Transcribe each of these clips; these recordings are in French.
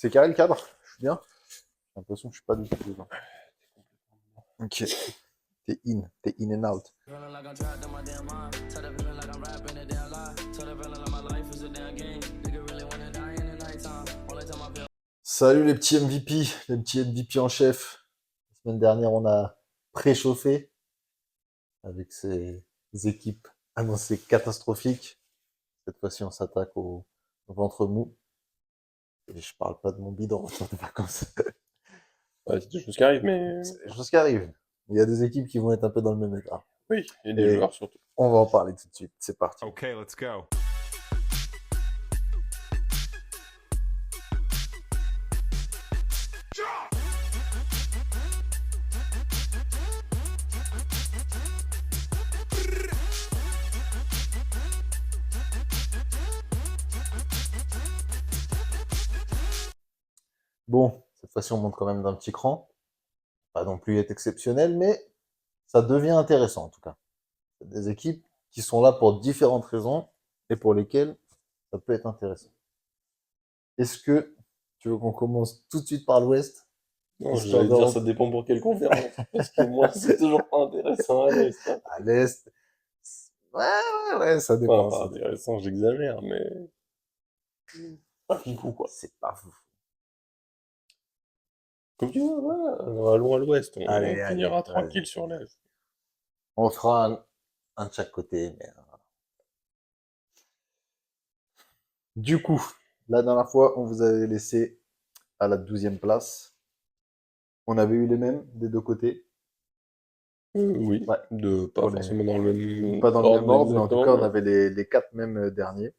C'est carré le cadre? Je suis bien? J'ai l'impression que je suis pas du tout dedans. Ok. T'es in and out. Salut les petits MVP, les petits MVP en chef. La semaine dernière, on a préchauffé avec ces équipes annoncées catastrophiques. Cette fois-ci, on s'attaque au ventre mou. Et je parle pas de mon bide en retour de vacances. Ouais, c'est des choses qui arrivent, mais C'est des choses qui arrivent. Il y a des équipes qui vont être un peu dans le même état. oui, il y a des Et joueurs surtout. on va en parler tout de suite. C'est parti. Okay, let's go. Bon, cette fois-ci, on monte quand même d'un petit cran. Pas non plus être exceptionnel, mais ça devient intéressant en tout cas. C'est des équipes qui sont là pour différentes raisons et pour lesquelles ça peut être intéressant. Est-ce que tu veux qu'on commence tout de suite par l'Ouest, Non, histoire j'allais de dire ça dépend pour quelle conférence. Parce que moi, c'est toujours pas intéressant à l'Est, hein. à l'Est? Ouais, ça dépend. Enfin, pas intéressant, j'exagère, mais pas fifou, quoi. C'est pas fou. Comme tu veux, voilà, allons à l'Ouest, on Allez, allez, finira vas-y. tranquille sur l'Est. On fera un de chaque côté. Mais... Du coup, la dernière fois, on vous avait laissé à la 12e place. On avait eu les mêmes des deux côtés. Oui, Ouais, pas pour les... forcément dans le même pas dans le même ordre ordre, mais en tout cas, exactement, on mais avait les quatre mêmes derniers.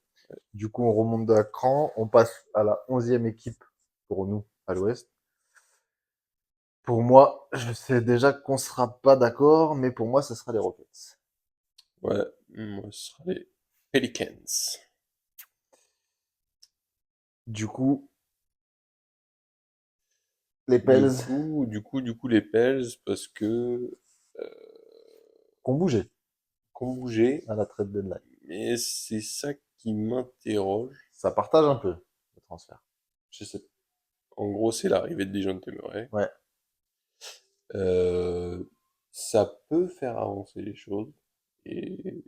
Du coup, on remonte d'un cran. On passe à la 11e équipe pour nous à l'Ouest. Pour moi, je sais déjà qu'on sera pas d'accord, mais pour moi, ce sera les Rockets. ouais, moi, ce sera les Pelicans. Du coup, les Pels Les Pels, parce que euh, qu'on bougeait qu'on bougeait, à la trade deadline. mais c'est ça qui m'interroge. Ça partage un peu le transfert. Je sais pas. En gros, c'est l'arrivée de Dejounte Murray. Ouais. Euh, Ça peut faire avancer les choses. Et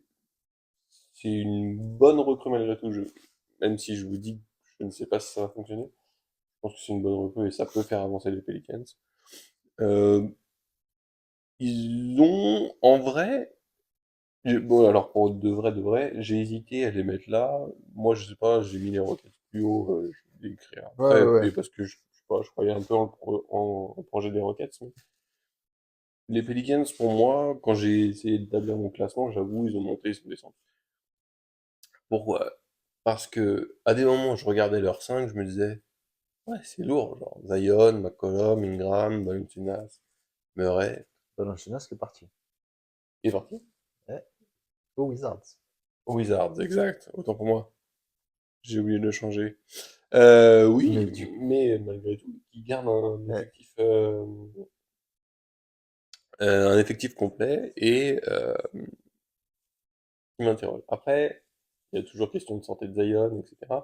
c'est une bonne recrue malgré tout. Même si je vous dis que je ne sais pas si ça va fonctionner, je pense que c'est une bonne recrue et ça peut faire avancer les Pelicans. Euh, Ils ont, en vrai, bon alors pour de vrai, j'ai hésité à les mettre là. Moi je sais pas, j'ai mis les Rockets plus haut, je vais l'écrire Ouais, ouais, après, ouais. mais parce que je sais pas, je croyais un peu en projet des Rockets. Mais les Pelicans, pour moi, quand j'ai essayé d'établir mon classement, j'avoue, ils ont monté, ils sont descendus. Pourquoi? Parce que à des moments, je regardais leurs 5, je me disais, ouais, c'est lourd, genre Zion, McCollum, Ingram, Valanciunas, Murray, Valanciunas qui est parti. il est parti? Ouais. Aux Wizards. Wizards, exact, autant pour moi. J'ai oublié de le changer. Oui, Mais du mais malgré tout, ils gardent ouais. un effectif complet et qui m'interroge. Après, il y a toujours question de santé de Zion, etc.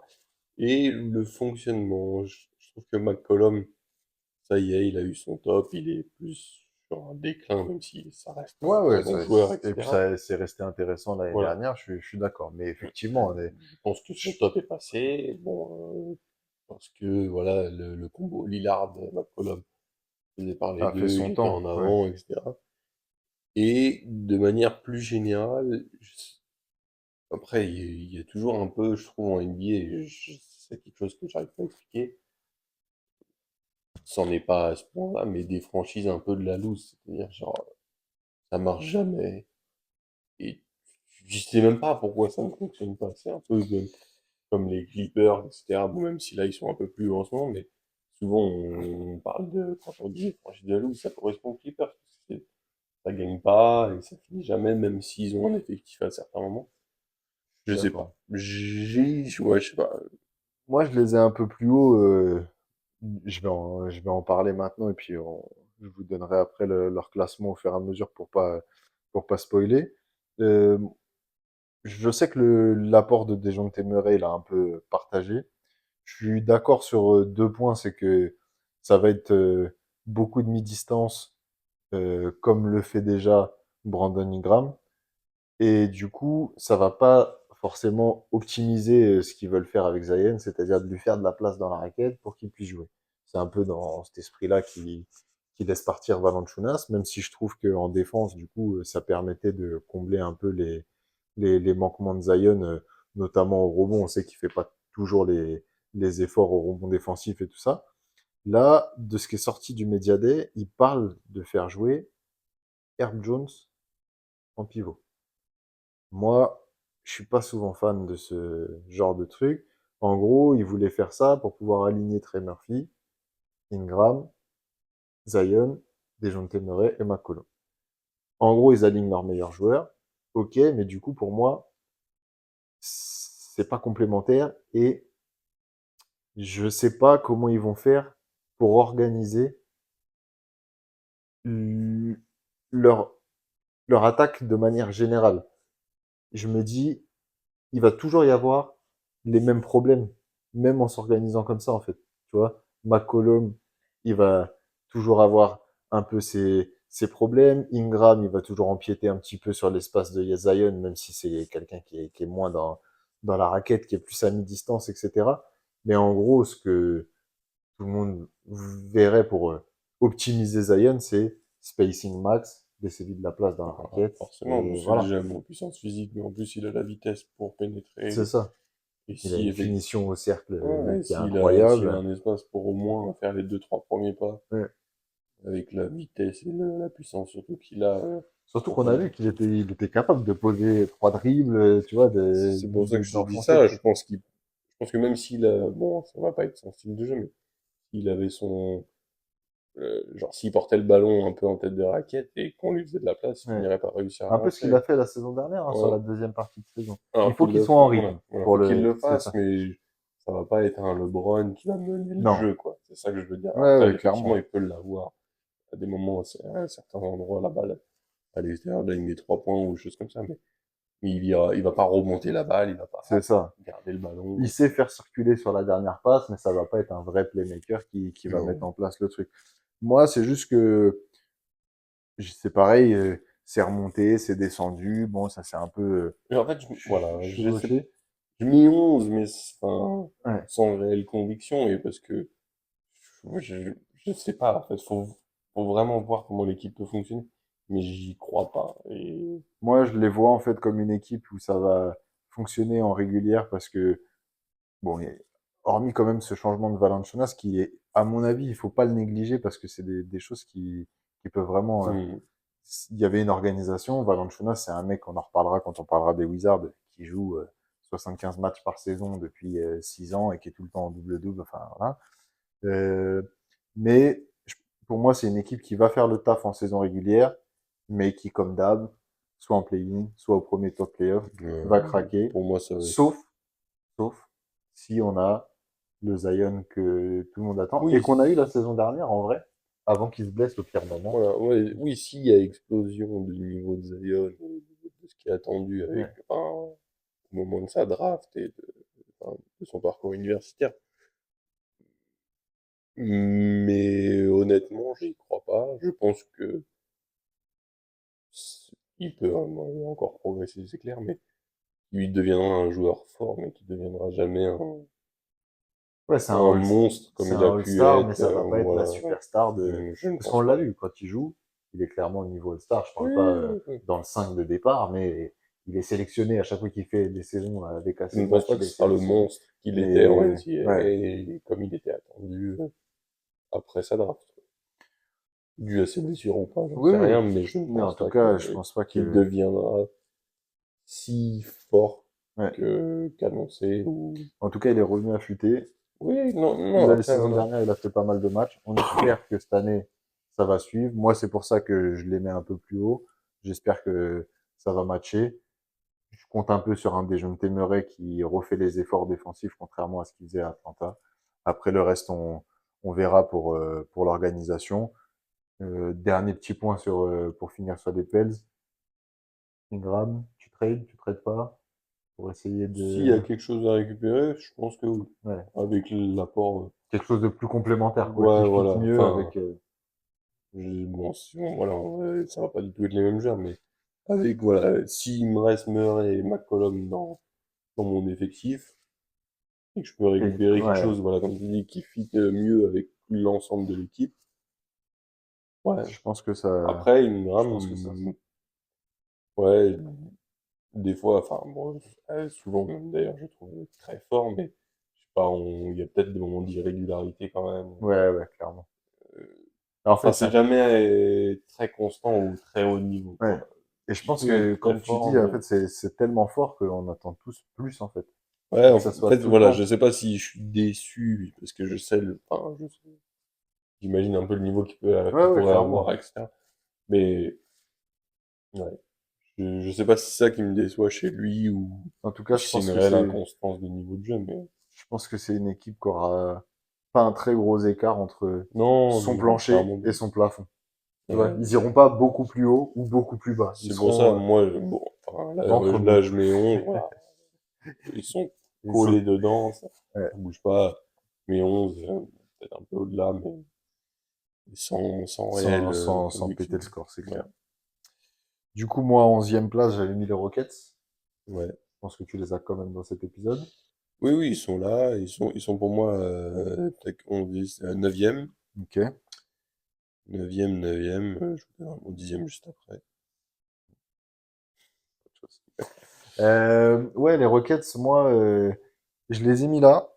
Et le fonctionnement. Je trouve que McCollum, ça y est, il a eu son top, il est plus sur un déclin, même si ça reste Ouais, un ouais, bon joueur, et puis etc. ça c'est resté intéressant l'année Voilà. dernière, je suis d'accord. Mais effectivement, Je pense que son top est passé. Bon, parce que voilà, le combo Lillard-McCollum faisait parler a fait d'eux, son il était temps. en Ouais. avant, etc. Et de manière plus générale, après, il y a toujours un peu, je trouve, en NBA, c'est quelque chose que j'arrive pas à expliquer, c'en est pas à ce point-là, mais des franchises un peu de la loose, c'est-à-dire, genre, ça marche jamais, et je sais même pas pourquoi ça ne fonctionne pas, c'est un peu comme les Clippers, etc., bon, même si là, ils sont un peu plus hauts en ce moment, mais souvent, on parle de, quand on dit franchise de la loose, ça correspond aux Clippers, parce que ça gagne pas, et ça finit jamais, même s'ils ont un effectif à certains moments. Je Je suis sais d'accord. pas. Ouais, je sais pas. Moi, je les ai un peu plus haut. Je vais en parler maintenant et puis je vous donnerai après leur classement au fur et à mesure pour pas spoiler. Euh, je sais que l'apport de Dejounte Murray, il a un peu partagé. Je suis d'accord sur 2 points, c'est que ça va être beaucoup de mi-distance, comme le fait déjà Brandon Ingram. Et du coup, ça va pas forcément optimiser ce qu'ils veulent faire avec Zion, c'est-à-dire de lui faire de la place dans la raquette pour qu'il puisse jouer. C'est un peu dans cet esprit-là qui laisse partir Valanciunas, même si je trouve qu'en défense, du coup, ça permettait de combler un peu les manquements de Zion, notamment au rebond. On sait qu'il fait pas toujours les efforts au rebond défensif et tout ça. Là, de ce qui est sorti du Media Day, il parle de faire jouer Herb Jones en pivot. Moi, je suis pas souvent fan de ce genre de truc. En gros, ils voulaient faire ça pour pouvoir aligner Trey Murphy, Ingram, Zion, DeJounte Murray et McCollum. En gros, ils alignent leurs meilleurs joueurs. Ok, mais du coup, pour moi, c'est pas complémentaire et je sais pas comment ils vont faire pour organiser l- leur, leur attaque de manière générale. Je me dis, il va toujours y avoir les mêmes problèmes, même en s'organisant comme ça, en fait. Tu vois, McCollum, il va toujours avoir un peu ses problèmes. Ingram, il va toujours empiéter un petit peu sur l'espace de Zion, même si c'est quelqu'un qui est moins dans la raquette, qui est plus à mi-distance, etc. Mais en gros, ce que tout le monde verrait pour optimiser Zion, c'est spacing max, laisser lui de la place dans la Alors, raquette. forcément, Et parce que voilà, déjà, bon, puissance physique, mais en plus, il a la vitesse pour c'est pénétrer. ça. Et Il a si, une effectivement, finition au cercle ouais, qui est s'il a incroyable. un espace pour au moins faire les deux, trois premiers pas, Ouais. avec la vitesse et la puissance surtout qu'il a, Surtout qu'on a enfin, vu qu'il était capable de poser 3 dribbles, tu vois, c'est pour ça que je te dis d'enfoncer. ça. Je pense que même s'il a, bon, ça va pas être son style de jeu, mais s'il avait son, genre, s'il portait le ballon un peu en tête de raquette et qu'on lui faisait de la place, il Ouais. finirait par réussir à Un peu ce qu'il a rentrer. fait la saison dernière, hein, sur Ouais. la deuxième partie de saison. Il Alors faut qu'il qu'il le soit fasse, en voilà, rythme voilà, pour faut qu'il le. le C'est fasse, ça. mais ça va pas être un LeBron qui va mener le Non. jeu, quoi. C'est ça que je veux dire. Ouais, Après, ouais, effectivement, clairement. il peut l'avoir à des moments, à certains endroits, la balle à l'extérieur de la ligne des 3 points ou des choses comme ça, mais il va pas remonter la balle, il va pas C'est ça. garder le Il ballon. sait faire circuler sur la dernière passe, mais ça va pas être un vrai playmaker qui va mettre Non. en place le truc. Moi, c'est juste que c'est pareil, c'est remonté, c'est descendu. Bon, ça c'est un peu Mais en fait, voilà, chevauché. je mis 11, mais enfin, Ouais. sans réelle conviction, et parce que je, je sais pas, en fait, faut vraiment voir comment l'équipe peut fonctionner, mais j'y crois pas. Et Moi, je les vois en fait comme une équipe où ça va fonctionner en régulière parce que, bon, hormis quand même ce changement de Valanciunas qui est, à mon avis, il faut pas le négliger parce que c'est des choses qui peuvent vraiment. hmm, Il y avait une organisation. Valanciunas, c'est un mec, on en reparlera quand on parlera des Wizards, qui joue 75 matchs par saison depuis 6 ans et qui est tout le temps en double-double. Enfin, voilà. Euh, mais pour moi, c'est une équipe qui va faire le taf en saison régulière, mais qui, comme d'hab, soit en play-in, soit au premier tour de playoff, va craquer, pour moi, ça va être. sauf, sauf si on a le Zion que tout le monde attend et Oui, qu'on a eu la saison dernière en vrai, avant qu'il se blesse au pire moment. voilà, ouais, oui, s'il y a explosion du niveau de Zion, et de ce qui est attendu avec, Ouais. enfin, au moment de sa draft et enfin, de son parcours universitaire. Mais honnêtement, j'y crois pas. Je pense que il peut encore progresser, c'est clair, mais il deviendra un joueur fort, mais qui deviendra jamais Ouais, un monstre comme c'est il un a pu All-Star, mais être. ça va pas être la Voilà. superstar de. Je ne Parce qu'on pense l'a pas. vu quand il joue, il est clairement au niveau All-Star. Je Oui, parle pas oui, oui. dans le 5 de départ, mais il est sélectionné à chaque fois qu'il fait des saisons avec Je assez ne de pense matchs, pas il que est ce sera le sélectionné. monstre qu'il était en Mais NCAA ouais, et comme il était attendu après sa draft. Dû à ses blessures ou pas, j'en oui, sais oui. rien, mais je ne Mais en pense tout pas cas, je pense pas qu'il que. deviendra si fort Ouais. qu'annoncé ou. En tout cas, il est revenu affûté. Oui, non, non, La après, saison voilà. dernière, il a fait pas mal de matchs. On espère que cette année, ça va suivre. Moi, c'est pour ça que je les mets un peu plus haut. J'espère que ça va matcher. Je compte un peu sur un Dejounte Murray qui refait les efforts défensifs, contrairement à ce qu'il faisait à Atlanta. Après, le reste, on verra pour l'organisation. Dernier petit point pour finir sur les Pels. Ingram, tu trades pas pour essayer S'il y a de... quelque chose à récupérer, je pense que oui. Ouais. Avec l'apport, Quelque chose de plus complémentaire, quoi, qui ouais, fit voilà. mieux Enfin, avec... bon, voilà, ça va pas du tout être les mêmes joueurs, mais avec, voilà, s'il me reste Murray et McCollum dans mon effectif, et que je peux récupérer quelque Ouais, chose, voilà, comme tu dis, qui fit mieux avec l'ensemble de l'équipe, ouais. je pense que ça... Après, Je pense que ça... Ingram, ouais, des fois, enfin, bon, souvent même d'ailleurs, je trouve très fort, mais je sais pas, il y a peut-être des moments d'irrégularité quand même. Ouais, ouais, clairement. Euh, En Enfin, fait, c'est jamais très constant ou très haut niveau, ouais. quoi. Et je Il pense peut que, être très comme tu fort, dis, en mais fait, c'est tellement fort qu'on attend tous plus, en fait. ouais, Et que en ça en soit fait, tout le voilà, je temps. sais pas si je suis déçu parce que je sais enfin, j'imagine un peu le niveau Ouais, qu'il ouais, pourrait avoir, clairement. etc. Mais ouais, je sais pas si c'est ça qui me déçoit chez lui En tout ou cas, si c'est une réelle inconstance de niveau de jeu, mais je pense que c'est une équipe qui aura pas un très gros écart entre non, son non, plancher clairement. et son plafond. Tu vois, Ouais. ils iront pas beaucoup plus haut ou beaucoup plus bas. Ils C'est pour ça, seront moi, bon, enfin, entre-nous. là, je mets 11, voilà. Ils sont Ils sont, collés dedans, ouais, ça bouge pas. Mais 11, peut-être un peu au-delà, mais sans réelle sans péter conviction. le score, c'est Ouais. clair. Du coup, moi, en 11e place, j'avais mis les Rockets. Ouais. Je pense que tu les as quand même dans cet épisode. Oui, oui, ils sont là, ils sont pour moi, tac, 11, 10, 9e, Ok. 9e, je vous donne mon 10e juste après. Ouais, les Rockets, moi, je les ai mis là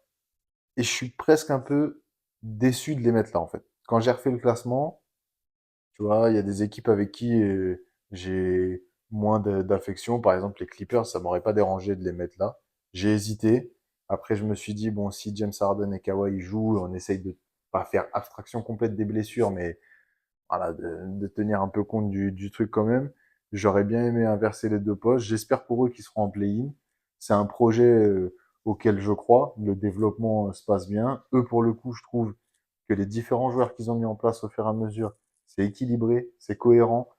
et je suis presque un peu déçu de les mettre là, en fait. Quand j'ai refait le classement, tu vois, il y a des équipes avec qui j'ai moins d'affection. Par exemple, les Clippers, ça m'aurait pas dérangé de les mettre là. J'ai hésité. Après, je me suis dit, bon, si James Harden et Kawhi jouent, on essaye de pas faire abstraction complète des blessures, mais voilà, de tenir un peu compte du truc quand même. J'aurais bien aimé inverser les deux postes. J'espère pour eux qu'ils seront en play-in. C'est un projet auquel je crois. Le développement se passe bien. Eux, pour le coup, je trouve que les différents joueurs qu'ils ont mis en place au fur et à mesure, c'est équilibré, c'est cohérent.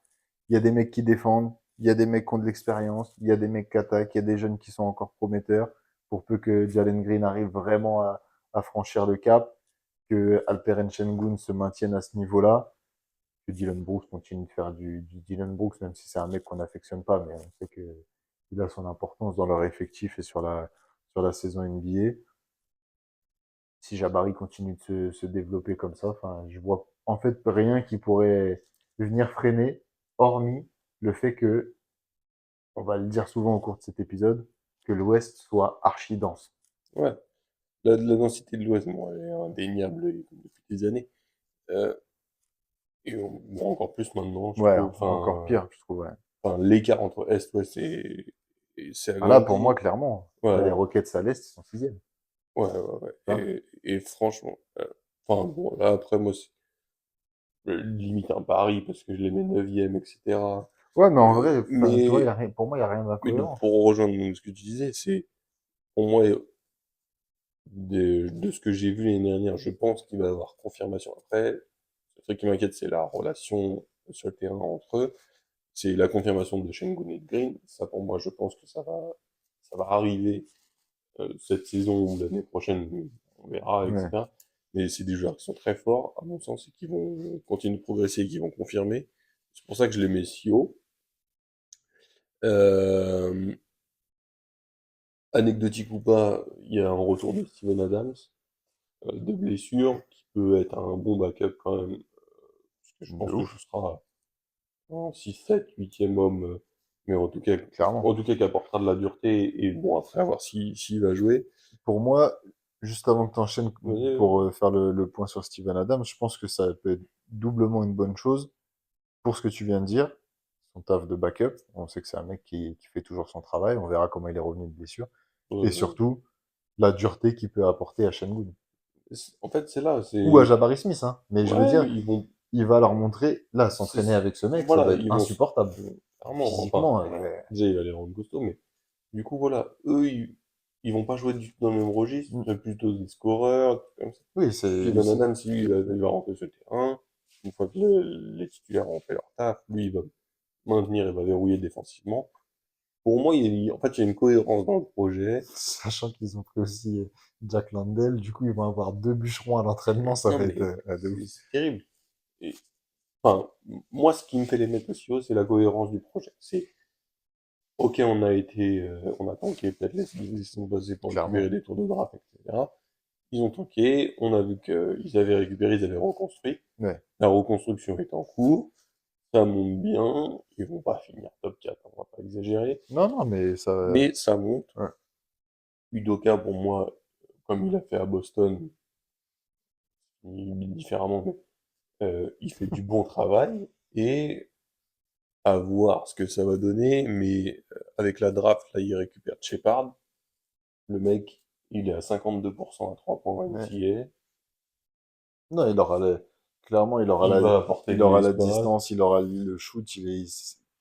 Il y a des mecs qui défendent, il y a des mecs qui ont de l'expérience, il y a des mecs qui attaquent, il y a des jeunes qui sont encore prometteurs. Pour peu que Jalen Green arrive vraiment à franchir le cap, que Alperen Sengun se maintienne à ce niveau-là, que Dylan Brooks continue de faire du Dylan Brooks, même si c'est un mec qu'on n'affectionne pas, mais on sait qu'il a son importance dans leur effectif et sur la saison NBA. Si Jabari continue de se développer comme ça, enfin, je vois en fait rien qui pourrait venir freiner, hormis le fait que, on va le dire souvent au cours de cet épisode, que l'Ouest soit archi dense. Ouais. La densité de l'Ouest, bon, elle est indéniable depuis des années. Euh, bon, encore plus maintenant, je Ouais, trouve. encore pire, je trouve. Ouais. Enfin, l'écart entre Est, Ouest s'est Ah là, pour moi, agrandi. clairement, là, les Voilà. Rockets à l'Est, ils sont sixième. Ouais, ouais, ouais. Hein. Et franchement, enfin, bon, là, après, moi, c'est limite un pari parce que je les mets 9e, etc. Ouais, mais en vrai, enfin, tu vois, Mais, pour moi, il n'y a rien donc, d'incohérent. pour rejoindre ce que tu disais, c'est, pour moi, de ce que j'ai vu l'année dernière, je pense qu'il va y avoir confirmation. Après, le truc qui m'inquiète, c'est la relation sur le terrain entre eux. C'est la confirmation de Şengün et de Green. Ça, pour moi, je pense que ça va arriver cette saison ou l'année prochaine, on verra, Ouais. etc. Mais c'est des joueurs qui sont très forts, à mon sens, et qui vont continuer de progresser et qui vont confirmer. C'est pour ça que je les mets si haut. Euh, Anecdotique ou pas, il y a un retour de Steven Adams, de blessure, qui peut être un bon backup quand même, parce que je De pense que ouf, ce sera un 6, 7, 8e homme, mais clairement. en tout cas qui apportera de la dureté, et bon, après, à voir s'il va jouer. Pour moi, juste avant que tu enchaînes Mais, pour faire le point sur Steven Adams, je pense que ça peut être doublement une bonne chose pour ce que tu viens de dire, son taf de backup. On sait que c'est un mec qui fait toujours son travail. On verra comment il est revenu de blessure. Et euh, surtout, la dureté qu'il peut apporter à Şengün. en fait, c'est là, Ou à c'est... Jabari Smith, hein. Mais je veux Ouais, mais dire, il va leur montrer, là, s'entraîner c'est- avec ce mec, ça voilà, doit être insupportable. clairement, enfin, Physiquement, déjà, il va les rendre costauds, mais du coup, voilà, eux, ils vont pas jouer du tout dans le même registre, c'est plutôt des scoreurs, des trucs comme ça. oui, Steven Adams, lui, il va rentrer sur le terrain, une fois que les titulaires ont fait leur taf, lui, il va maintenir et va verrouiller défensivement. pour moi, en fait, il y a une cohérence dans le projet. Sachant qu'ils ont pris aussi Jack Landell, du coup, ils vont avoir 2 bûcherons à l'entraînement, ça Non, va être mais de ouf. c'est terrible. Et, enfin, moi, ce qui me fait les mettre aussi haut, c'est la cohérence du projet. C'est, ok, on a tanké peut-être les saisons passées pour récupérer Clairement. des tours de draft, etc. Ils ont tanké, on a vu qu'ils avaient récupéré, ils avaient reconstruit. Ouais. La reconstruction est en cours, ça monte bien, ils vont pas finir top 4, on va pas exagérer, Non, non, mais ça. mais ça monte. Ouais. Udoka, pour moi, comme il a fait à Boston, différemment, mais il fait du bon travail, et à voir ce que ça va donner, mais avec la draft, là, il récupère Shepard, le mec, il est à 52% à 3 points Ouais. NCAA, Non, clairement, il va apporter il de aura la l'espace. distance, il aura le shoot,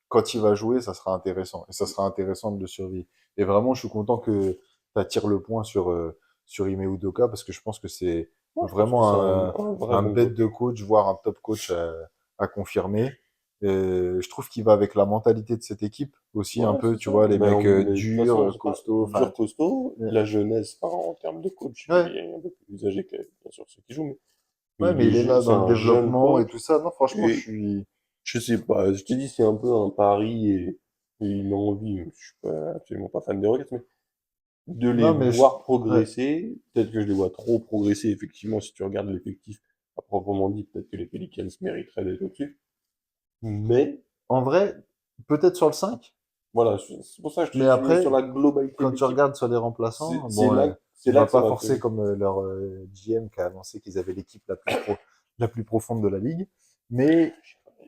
quand il va jouer, ça sera intéressant. Et ça sera intéressant de le surveiller. Et vraiment, je suis content que tu attires le point sur Ime Udoka parce que je pense que c'est Moi, je pense que vraiment c'est un vrai un bon bête de coach. coach, voire un top coach à confirmer. Je trouve qu'il va avec la mentalité de cette équipe aussi un Ouais, peu, c'est tu ça. vois, les mecs Mais de toute durs, façon, c'est pas costauds. Enfin, dur costaud. ouais, La jeunesse, enfin, en termes de coach, il ouais, est un peu plus âgé que, bien sûr, ceux qui jouent, mais ouais, mais il est là c'est dans le un jeune développement et coach. tout ça. Non, franchement, je Et suis. je sais pas, je te dis, c'est un peu un pari et une envie. Je suis pas, absolument pas fan des Rockets, mais de les Non, mais je. voir Ouais. progresser. Peut-être que je les vois trop progresser, effectivement, si tu regardes l'effectif à proprement dit, peut-être que les Pelicans mériteraient d'être au-dessus. Mais, En vrai, peut-être sur le 5, voilà, c'est pour ça que je te mais dis sur après, la globalité de quand tu l'équipe. regardes sur les remplaçants, C'est bon, là, c'est il là va que ça pas va forcer te. comme leur GM qui a annoncé qu'ils avaient l'équipe la plus profonde de la ligue, mais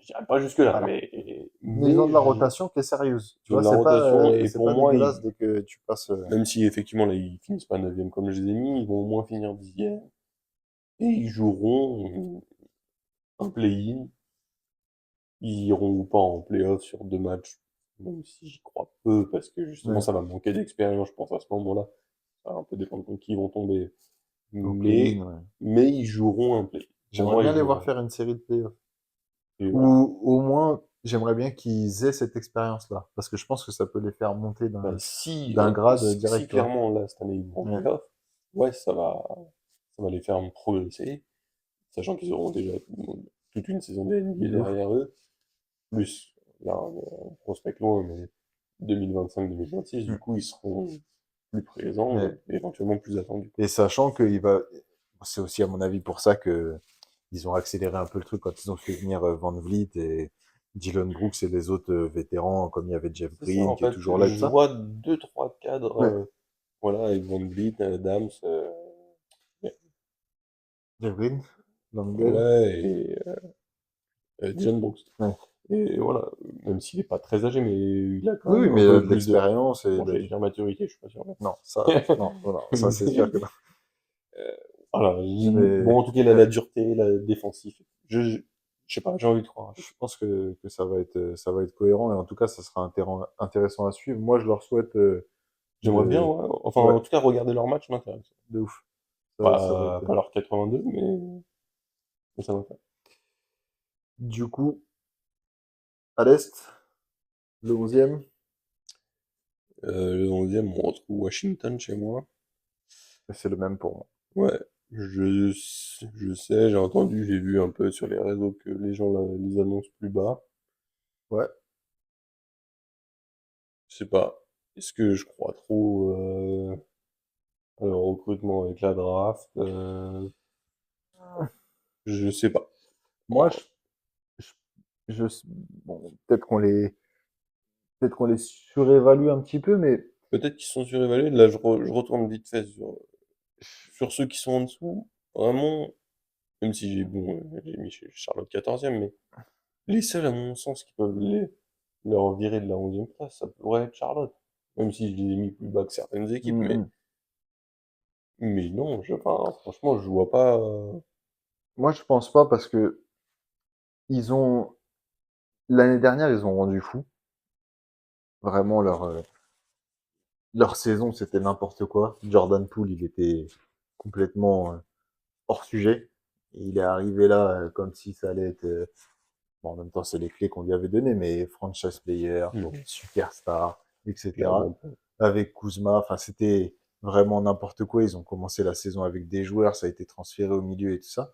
J'irai pas jusque-là, voilà. Mais ils ont mais de la rotation qui est sérieuse. Tu ils ont vois, de la rotation et c'est pour pas moi, dégueulasse dès que tu passes. même si effectivement là ils finissent pas 9e comme je les ai mis, ils vont au moins finir 10e et ils joueront un play-in. Ils iront ou pas en play-off sur 2 matchs, même si j'y crois peu parce que justement Ouais, ça va manquer d'expérience, je pense à ce moment-là. Ça va un peu dépendre contre qui ils vont tomber, au play-in, ouais. mais ils joueront un play. Pour J'aimerais moi, bien ils les voir joueront. faire une série de playoffs. Et voilà. Ou au moins, j'aimerais bien qu'ils aient cette expérience-là, parce que je pense que ça peut les faire monter Bah, d'un grade si direct, tu vois. clairement là cette année ils vont en Ouais. play-off, ouais, ça va les faire progresser, sachant qu'ils auront déjà toute une saison de NBA De ouf. derrière eux, plus là on prospecte loin, mais 2025-2026, du Mm. coup ils seront plus présents Ouais. et éventuellement plus attendus. Et sachant qu'il va, c'est aussi à mon avis pour ça que ils ont accéléré un peu le truc quand ils ont fait venir Van Vliet et Dylan Brooks et les autres vétérans, comme il y avait Jeff C'est ça Green en qui est fait, toujours là et tout je ça. vois deux trois cadres, Ouais, voilà, avec Van Vliet, Adams, Jeff Green, Langdell. ouais, et Dylan Brooks. Ouais. Et voilà, même s'il est pas très âgé, mais il a quand Oui, oui, même mais un peu de plus de. l'expérience et Bon, j'allais dire maturité, je suis pas sûr. non, ça, non, non, ça c'est sûr Mais, que non. voilà, bon, Mais en tout cas, il a la ouais, dureté, la défensif. Je sais pas, j'ai envie de croire. je pense que ça va être cohérent et en tout cas, ça sera intéressant à suivre. Moi, je leur souhaite J'aimerais bien, de, ouais, enfin, ouais, en tout cas, regarder leur match m'intéresse. de ouf. Ça va Pas, être. pas leur 82, mais ça m'intéresse. Du coup, à l'Est, le 11e, Le 11e, on retrouve Washington chez moi. c'est le même pour moi. Ouais, je sais, j'ai entendu, j'ai vu un peu sur les réseaux que les gens les annoncent plus bas. Ouais. Je sais pas. Est-ce que je crois trop au recrutement avec la draft? Je sais pas. Moi, je, bon, peut-être qu'on les surévalue un petit peu, mais Peut-être qu'ils sont surévalués. Là, je retourne vite fait sur ceux qui sont en dessous. Vraiment, même si j'ai mis Charlotte 14e, mais les seuls, à mon sens, qui peuvent leur virer de la 11e place, ça pourrait être Charlotte. Même si je les ai mis plus bas que certaines équipes, mm, mais non, enfin, franchement, je vois pas. moi, je pense pas parce que ils ont l'année dernière, ils ont rendu fou. Vraiment, leur saison, c'était n'importe quoi. Jordan Poole, il était complètement hors sujet. Et il est arrivé là comme si ça allait être. Bon, en même temps, c'est les clés qu'on lui avait données, mais franchise player, Non. superstar. etc. clairement pas. Avec Kuzma, enfin, c'était vraiment n'importe quoi. Ils ont commencé la saison avec des joueurs, ça a été transféré au milieu et tout ça.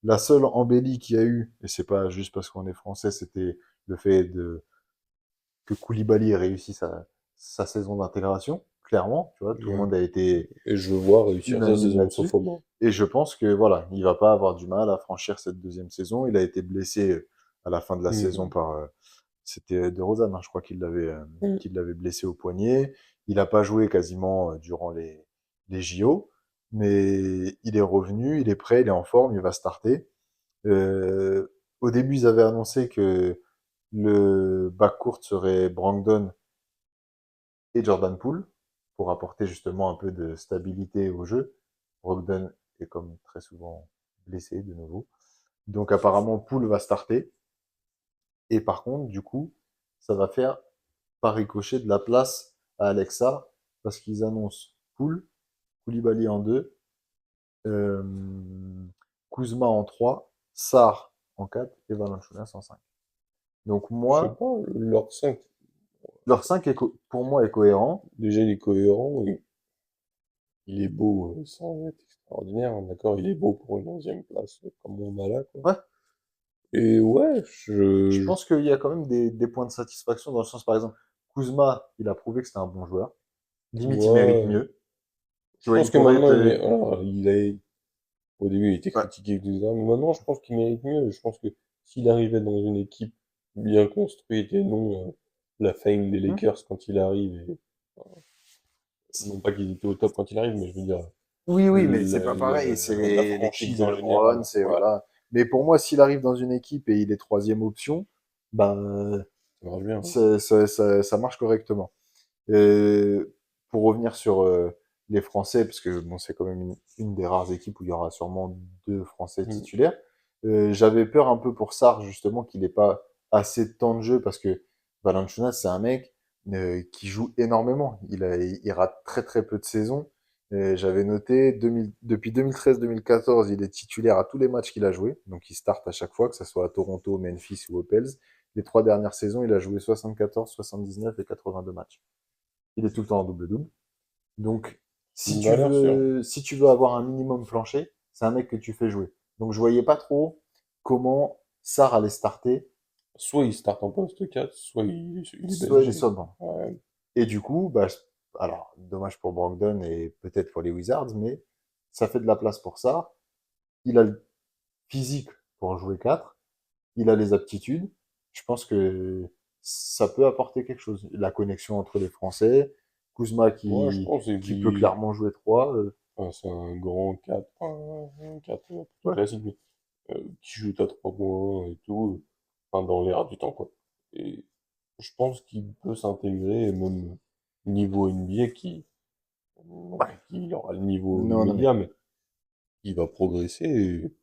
La seule embellie qu'il y a eu, et c'est pas juste parce qu'on est français, c'était le fait que Koulibaly ait réussi sa saison d'intégration, clairement, tu vois, tout le Ouais. monde a été Et je vois réussir sa unanime saison, là-dessus. sauf au moins. Et je pense que voilà, il va pas avoir du mal à franchir cette deuxième saison. Il a été blessé à la fin de la saison Mhm. par, c'était De Rozan, hein, je crois Mhm. qu'il l'avait blessé au poignet. Il n'a pas joué quasiment durant les JO, mais il est revenu, il est prêt, il est en forme, il va starter. Au début, ils avaient annoncé que le backcourt serait Brandon et Jordan Poole pour apporter justement un peu de stabilité au jeu. Brogdon est comme très souvent blessé de nouveau. Donc apparemment Poole va starter. Et par contre, du coup, ça va faire par ricochet de la place à Alexa parce qu'ils annoncent Poole, Koulibaly en 2, euh, Kuzma en 3, Sarr en 4 et Valanciunas en 5. Donc Je sais moi, pas, leur 5 leur 5 pour moi est cohérent. déjà il est cohérent, il est beau sans être extraordinaire, hein, d'accord, il est beau pour une 11e place, comme on a là, quoi. Ouais, Et ouais, je pense qu'il y a quand même des points de satisfaction dans le sens, par exemple, Kuzma, il a prouvé que c'était un bon joueur. Limite, il mérite ouais, mieux. Tu je vois, pense il que pourrait être. maintenant, voilà, au début, il était Ouais. critiqué, tout ça, mais maintenant, je pense qu'il mérite mieux. Je pense que s'il arrivait dans une équipe bien construite et non la fame des Hmm. Lakers quand il arrive, et, non pas qu'ils étaient au top quand il arrive, mais je veux dire, Oui, oui, mais c'est pas pareil. C'est la l'équipe franchise de en LeBron, général. c'est Voilà, voilà. Mais pour moi, s'il arrive dans une équipe et il est troisième option, ben ça marche bien, hein. ça marche correctement. Euh, pour revenir sur les Français, parce que bon, c'est quand même une des rares équipes où il y aura sûrement deux Français Mm. titulaires. J'avais peur un peu pour Sarr, justement, qu'il n'ait pas assez de temps de jeu, parce que Valanciunas, c'est un mec qui joue énormément. Il rate très très peu de saisons. J'avais noté, depuis 2013-2014, il est titulaire à tous les matchs qu'il a joué. Donc il start à chaque fois, que ce soit à Toronto, Memphis ou aux Pels. Les 3 dernières saisons, il a joué 74, 79 et 82 matchs. Il est tout le temps en double-double. Donc, C'est une valeur sûre. si tu veux avoir un minimum plancher, c'est un mec que tu fais jouer. Donc, je voyais pas trop comment Sarr allait starter, Soit il start en poste 4, soit il est soit il est benché. sur le banc. Ouais. Et du coup, bah, alors, dommage pour Brogdon et peut-être pour les Wizards, mais ça fait de la place pour Sarr. Il a le physique pour jouer 4. Il a les aptitudes. Je pense que ça peut apporter quelque chose. La connexion entre les Français, Kuzma Ouais, je pense, et qui peut puis, clairement jouer 3. enfin, c'est un grand 4, un 4 plutôt Ouais. classique, mais qui shoot à 3 points et tout, enfin, dans l'air du temps, quoi. Et je pense qu'il peut s'intégrer, et même niveau NBA, non pas Ouais. qu'il aura le niveau Non, non, mais immédiat, mais il va progresser, et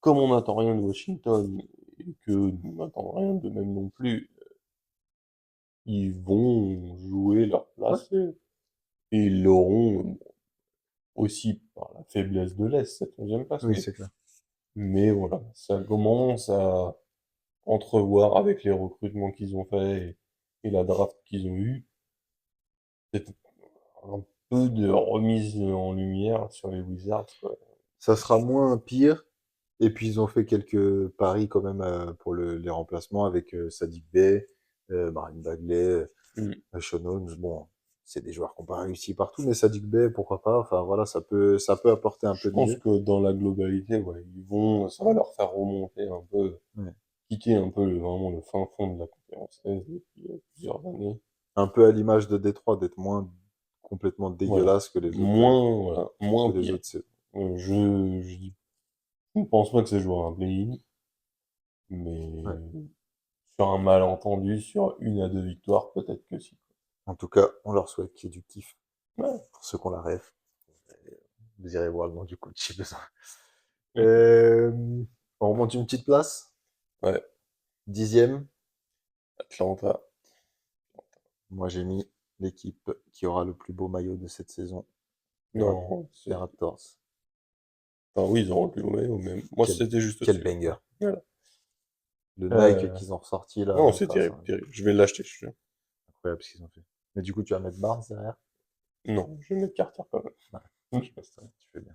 comme on n'attend rien de Washington, et que nous n'attendons rien de même non plus, ils vont jouer leur ouais, place, et ils l'auront aussi par la faiblesse de l'Est, cette 11e place, oui, c'est clair. mais voilà, ça commence à entrevoir avec les recrutements qu'ils ont faits et la draft qu'ils ont eue, peut-être un peu de remise en lumière sur les Wizards, quoi. Ça sera moins pire. Et puis, ils ont fait quelques paris quand même pour les remplacements avec Sadiq Bey, Marine Bagley, Mm. Sean Holmes. Bon, c'est des joueurs qui n'ont pas réussi partout, mais Sadiq Bey, pourquoi pas. Enfin, voilà, ça peut apporter un Je peu de pense mieux. que dans la globalité, ouais, ça va leur faire remonter un peu, Ouais. quitter un peu vraiment le fin fond de la conférence Est depuis plusieurs années. Un peu à l'image de Détroit, d'être moins complètement Voilà. dégueulasse que les autres, Voilà, moins pire. saisons. Je ne pense pas que ça jouera un play-in, Ouais. mais sur un malentendu, sur une à deux victoires, peut-être que si. En tout cas, on leur souhaite qu'il y ait du kiff. Ouais. Pour ceux qui ont la ref, vous irez voir le nom du coach si besoin. Mm. Euh, on remonte une petite place. Ouais. 10e. Atlanta. Moi, j'ai mis l'équipe qui aura le plus beau maillot de cette saison. Les, Rap- Non, les Raptors. enfin, oui, ils auront le plus haut maillot, mais moi, Quel, c'était juste quel au-dessus. banger. Voilà. Le Nike Euh, qu'ils ont ressorti là, Non, c'est grâce à terrible, terrible. Je vais l'acheter, je suis sûr. incroyable ce qu'ils ont fait. Mais du coup, tu vas mettre Barnes derrière? Non, je vais mettre Carter quand même. Ouais, tu fais bien.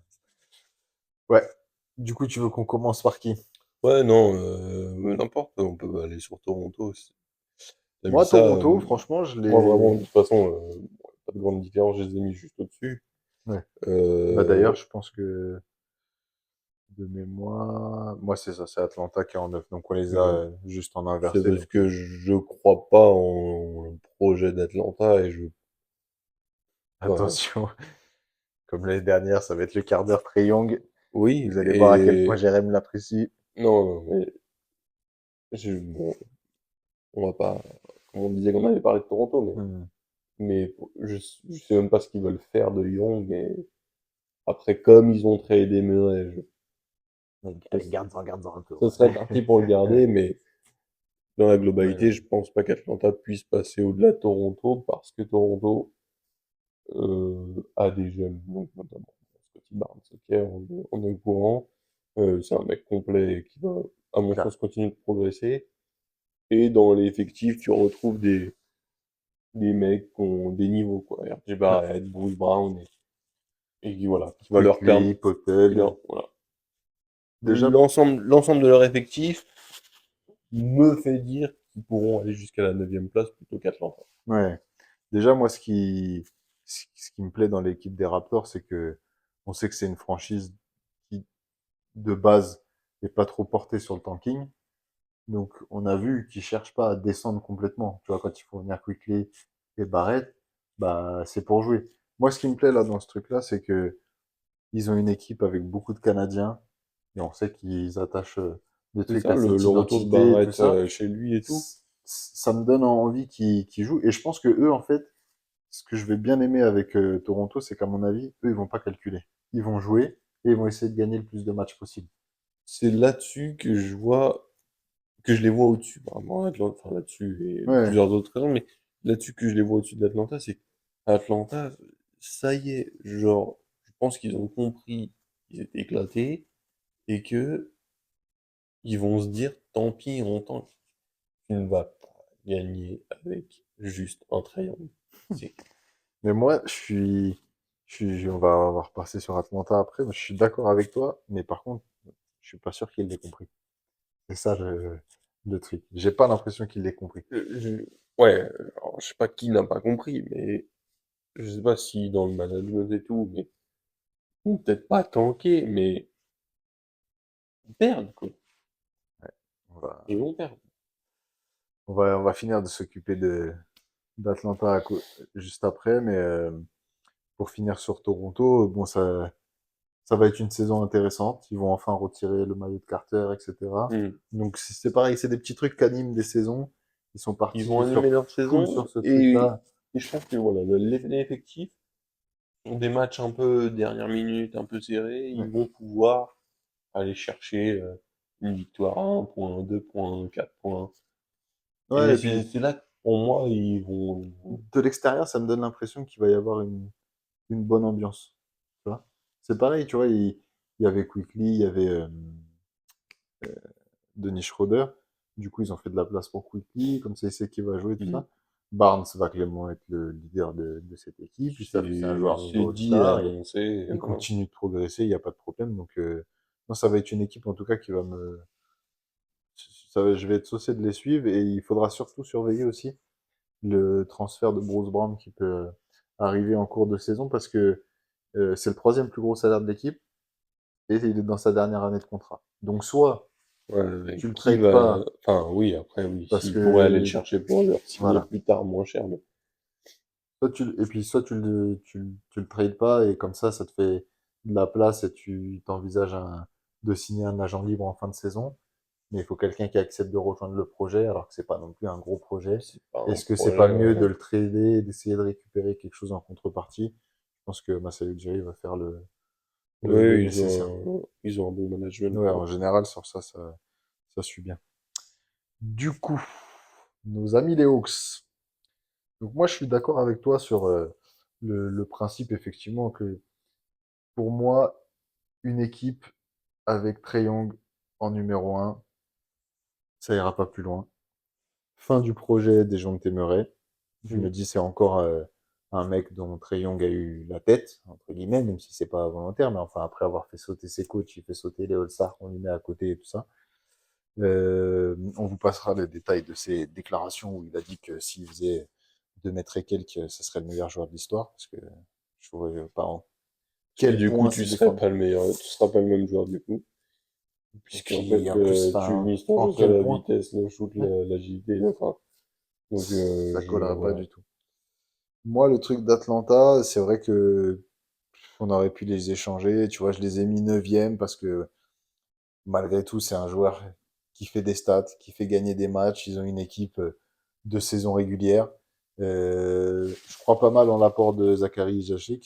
Ouais. Du coup, tu veux qu'on commence par qui? Ouais, non, n'importe, on peut aller sur Toronto aussi. T'as mis Moi, ça, Toronto, franchement, je moi vraiment, l'ai. de toute façon, pas de grande différence, je les ai mis juste au-dessus. Ouais. Bah Euh, d'ailleurs, je pense que de mémoire, moi c'est ça, c'est Atlanta qui est en 9, donc on les a ouais. juste en C'est inversé. parce Donc, que je crois pas en le projet d'Atlanta et je, enfin, attention, comme l'année dernière, ça va être le quart d'heure Trae Young. oui, Vous allez voir à quel point et Jérém l'apprécie. non, non, mais bon, on va pas, comme on disait qu'on avait parlé de Toronto, Hmm. mais je sais même pas ce qu'ils veulent faire de Young et après, comme ils ont tradé Murray, ça, Allez, garde-en un peu. ça serait Ouais. parti pour le garder, mais dans la globalité, Ouais. je pense pas qu'Atlanta puisse passer au-delà de Toronto parce que Toronto a des jeunes, donc notamment Scotty Barnes, ok, on est au courant. C'est un mec complet qui va, à mon Clair. sens, continuer de progresser. Et dans l'effectif, tu retrouves des mecs qui ont des niveaux, quoi. R.J. Ouais. Barrett, Bruce Brown, et qui, voilà, qui va leur Quickly, permettre, Potel. voilà. Déjà, L'ensemble de leur effectif me fait dire qu'ils pourront aller jusqu'à la 9e place plutôt qu'Atlanta. ouais. Déjà, moi, ce qui me plaît dans l'équipe des Raptors, c'est que on sait que c'est une franchise qui, de base, n'est pas trop portée sur le tanking. Donc, on a vu qu'ils cherchent pas à descendre complètement. Tu vois, quand il faut venir Quickly et Barrett, bah, c'est pour jouer. Moi, ce qui me plaît là dans ce truc-là, c'est que ils ont une équipe avec beaucoup de Canadiens et on sait qu'ils attachent des C'est trucs ça, à cette le retour de identité et tout Barrett ça. chez lui et tout. Ça me donne envie qu'ils jouent. Et je pense que eux, en fait, ce que je vais bien aimer avec Toronto, c'est qu'à mon avis, eux, ils vont pas calculer. Ils vont jouer et ils vont essayer de gagner le plus de matchs possible. C'est là-dessus que je vois, que je les vois au-dessus, vraiment, Atlanta, enfin là-dessus, et Ouais, plusieurs autres raisons, mais là-dessus que je les vois au-dessus d'Atlanta, c'est qu'Atlanta, ça y est, genre, je pense qu'ils ont compris qu'ils étaient éclatés, et que ils vont se dire, tant pis, on tente. Tu ne vas pas gagner avec juste un triangle. C'est mais moi, on va repasser sur Atlanta après, mais je suis d'accord avec toi, mais par contre, je suis pas sûr qu'il l'ait compris. C'est ça le truc. J'ai pas l'impression qu'il l'ait compris. ouais, alors, je sais pas qui n'a pas compris, mais je sais pas si dans le management et tout, mais ou peut-être pas tanker, mais ils perdent, quoi. On va, Ils vont perdre. on va finir de s'occuper d'Atlanta juste après, mais pour finir sur Toronto, bon, ça va être une saison intéressante. Ils vont enfin retirer le maillot de Carter, etc. Hmm. Donc c'est pareil, c'est des petits trucs qu'animent des saisons. Ils sont Ils vont partis animer sur leur full saison sur ce et, truc-là. et je pense que voilà, les effectifs ont des matchs un peu dernière minute, un peu serrés. Ouais. Ils vont pouvoir aller chercher une victoire à 1 point, 2 points, 4 points. Ouais, Et et puis c'est là que pour moi, ils vont. de l'extérieur, ça me donne l'impression qu'il va y avoir une bonne ambiance. Tu vois? C'est pareil, tu vois, il y avait Quickly, il y avait Dennis Schroeder. Du coup, ils ont fait de la place pour Quickly, comme ça, il sait qui va jouer, tout Hmm. ça. Barnes va clairement être le leader de cette équipe. C'est un joueur un peu C'est dit et All-Star. Et annoncé. Et il voilà. continue de progresser, il n'y a pas de problème. Donc, non, ça va être une équipe, en tout cas, qui va me. Je vais être saucé de les suivre. Et il faudra surtout surveiller aussi le transfert de Bruce Brown qui peut arriver en cours de saison parce que c'est le troisième plus gros salaire de l'équipe et il est dans sa dernière année de contrat. Donc, soit Ouais, tu le qui trades va. pas Enfin, oui, après, oui, parce s'ils pourraient aller le que chercher pour le signer voilà. plus tard moins cher. Mais Et puis soit tu le trades pas et comme ça te fait de la place et tu t'envisages de signer un agent libre en fin de saison. Mais il faut quelqu'un qui accepte de rejoindre le projet alors que c'est pas non plus un gros projet. c'est pas un Est-ce que c'est pas projet. mieux de le trader et d'essayer de récupérer quelque chose en contrepartie? Je pense que Masai Ujiri va faire le Oui, nécessaire. ils ont un bon management Ouais, pour en le coup. général, sur ça suit bien. Du coup, nos amis les Hawks. Donc moi, je suis d'accord avec toi sur le principe, effectivement, que pour moi, une équipe avec Trae Young en numéro un, ça ira pas plus loin. Fin du projet des gens que t'aimerais. Je me dis, c'est encore un mec dont Trae Young a eu la tête, entre guillemets, même si c'est pas volontaire, mais enfin, après avoir fait sauter ses coachs, il fait sauter les All-Stars qu'on lui met à côté et tout ça. On vous passera les détails de ses déclarations où il a dit que s'il faisait 2 mètres et quelques, ce serait le meilleur joueur de l'histoire, parce que je vois pas en Et quel du coup, point tu c'est serais défendu. pas le meilleur, tu seras pas le même joueur du coup. Et Puisqu'en puis, fait, en plus, tu enfin, mises ton en jeu sur quel la point, vitesse, le shoot, ouais, l'agilité, enfin. Donc, ça collerait pas voilà. du tout. Moi, le truc d'Atlanta, c'est vrai que on aurait pu les échanger. Tu vois, je les ai mis neuvième parce que malgré tout, c'est un joueur qui fait des stats, qui fait gagner des matchs. Ils ont une équipe de saison régulière. Je crois pas mal en l'apport de Zachary Jaché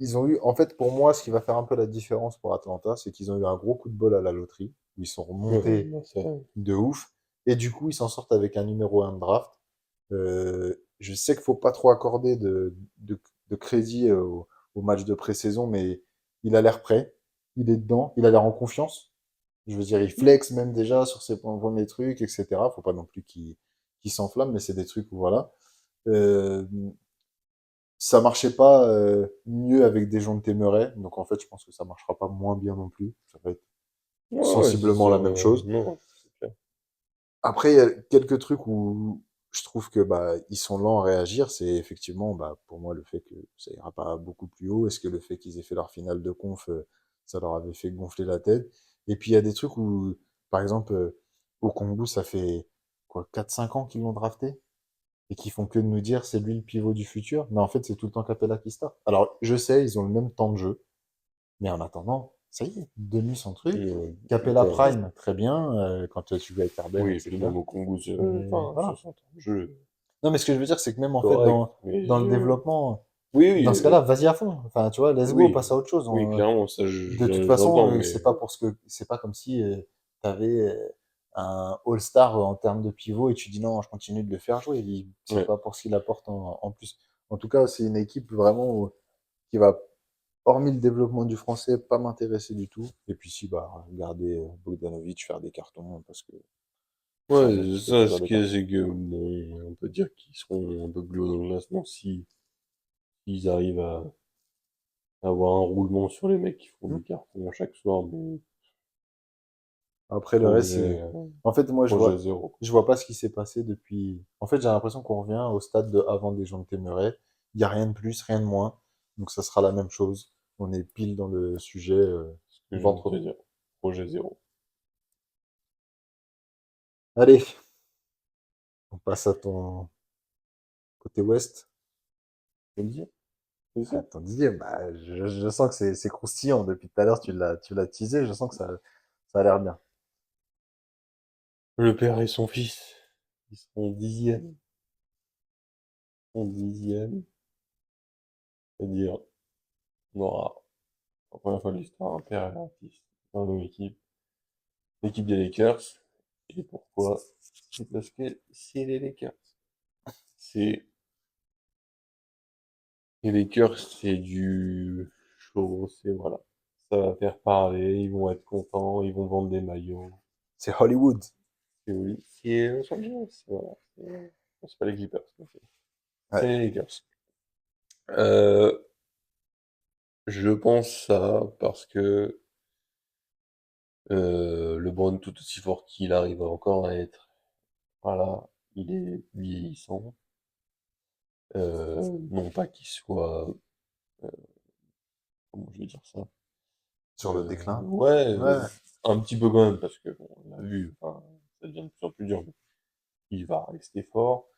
ils ont eu, en fait, pour moi, ce qui va faire un peu la différence pour Atlanta, c'est qu'ils ont eu un gros coup de bol à la loterie, où ils sont Ouais, remontés non, ça, de ouf, et du coup, ils s'en sortent avec un numéro 1 de draft. Je sais qu'il faut pas trop accorder de crédit au match de pré-saison, mais il a l'air prêt, il est dedans, il a l'air en confiance. Je veux dire, il flex même déjà sur ses premiers trucs, etc. Faut pas non plus qu'il s'enflamme, mais c'est des trucs où voilà. Euh, Ça marchait pas mieux avec des gens de Témeray, donc en fait, je pense que ça marchera pas moins bien non plus. Ça va être ouais, ouais, c'est sensiblement sûr, la même chose. non, c'est clair. Après, il y a quelques trucs où je trouve que bah ils sont lents à réagir. C'est effectivement bah pour moi le fait que ça ira pas beaucoup plus haut. Est-ce que le fait qu'ils aient fait leur finale de conf, ça leur avait fait gonfler la tête? Et puis il y a des trucs où, par exemple, au Congo, ça fait quoi 4 5 ans qu'ils l'ont drafté et qui font que de nous dire c'est lui le pivot du futur. Mais en fait, c'est tout le temps Capella qui start. Alors je sais, ils ont le même temps de jeu, mais en attendant, ça y est, donne-lui son truc. Capella Putain, Prime, très bien. Quand tu joues avec Harden, oui, et c'est puis bien. même au Congo, Mais enfin, voilà. 60 ans, je, Non, mais ce que je veux dire, c'est que même en fait, correct, mais dans le développement, oui, dans oui, ce cas-là, vas-y à fond. Enfin, tu vois, let's go, oui, passe à autre chose. oui, clairement, ça, De toute j'entends, façon, mais, c'est pas comme si tu avais un All-Star en termes de pivot et tu dis non, je continue de le faire jouer. C'est ouais. pas pour ce qu'il apporte en plus. En tout cas, c'est une équipe vraiment qui va, hormis le développement du français, pas m'intéresser du tout. Et puis si, bah, regarder Bogdanovic faire des cartons parce que c'est un mec Ouais, qui fait ça, toujours ce des qui est, cartons. c'est que, bon, on peut dire qu'ils seront un peu plus haut dans le classement si, s'ils arrivent à avoir un roulement sur les mecs qui font Hmm. des cartons chaque soir, mais Après, le reste, projet, en fait, moi, projet zéro, quoi. je vois pas ce qui s'est passé depuis. En fait, j'ai l'impression qu'on revient au stade de avant des gens de Téméraire. Il y a rien de plus, rien de moins. Donc, ça sera la même chose. On est pile dans le sujet Ce que je viens de ventre te mou. dire. Projet zéro. Allez, on passe à ton côté ouest. Faut le dire, c'est Ah, ça. ton dixième, bah, je sens que c'est croustillant. Depuis tout à l'heure, tu l'as teasé. Je sens que ça a l'air bien. Le père et son fils, ils seront dixième. En dixième. C'est-à-dire, on aura, pour la première fois de l'histoire, un père et un fils dans nos équipes. L'équipe des Lakers. Et pourquoi? C'est parce que c'est les Lakers. C'est les Lakers, c'est du show, c'est voilà. Ça va faire parler, ils vont être contents, ils vont vendre des maillots. C'est Hollywood. C'est oui, c'est Los Angeles, voilà. C'est pas les Clippers, c'est Ouais. les Lakers. Euh, je pense ça parce que LeBron, tout aussi fort qu'il arrive encore à être, voilà, il est vieillissant. Non pas qu'il soit, euh, comment je vais dire ça? Sur le déclin. Ouais, Ouais. un petit peu quand même, parce que bon, on l'a vu, enfin, ça devient de plus en plus dur, mais il va rester fort.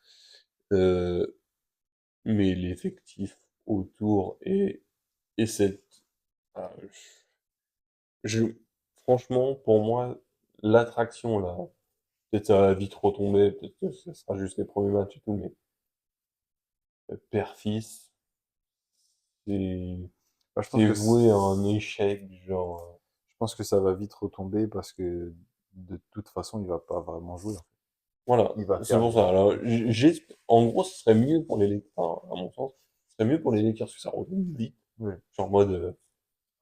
Euh, mais l'effectif autour et cette, ah, je, franchement, pour moi, l'attraction là, peut-être ça va vite retomber, peut-être que ce sera juste les premiers matchs et tout, mais père-fils, c'est Bah, je pense c'est que voué à un échec, genre, je pense que ça va vite retomber parce que de toute façon, il va pas vraiment jouer. voilà, Il va c'est faire pour les. ça. Alors, en gros, ce serait mieux pour les Lakers, enfin, à mon sens, ce serait mieux pour les Lakers que ça retombe vite, Ouais. genre en mode,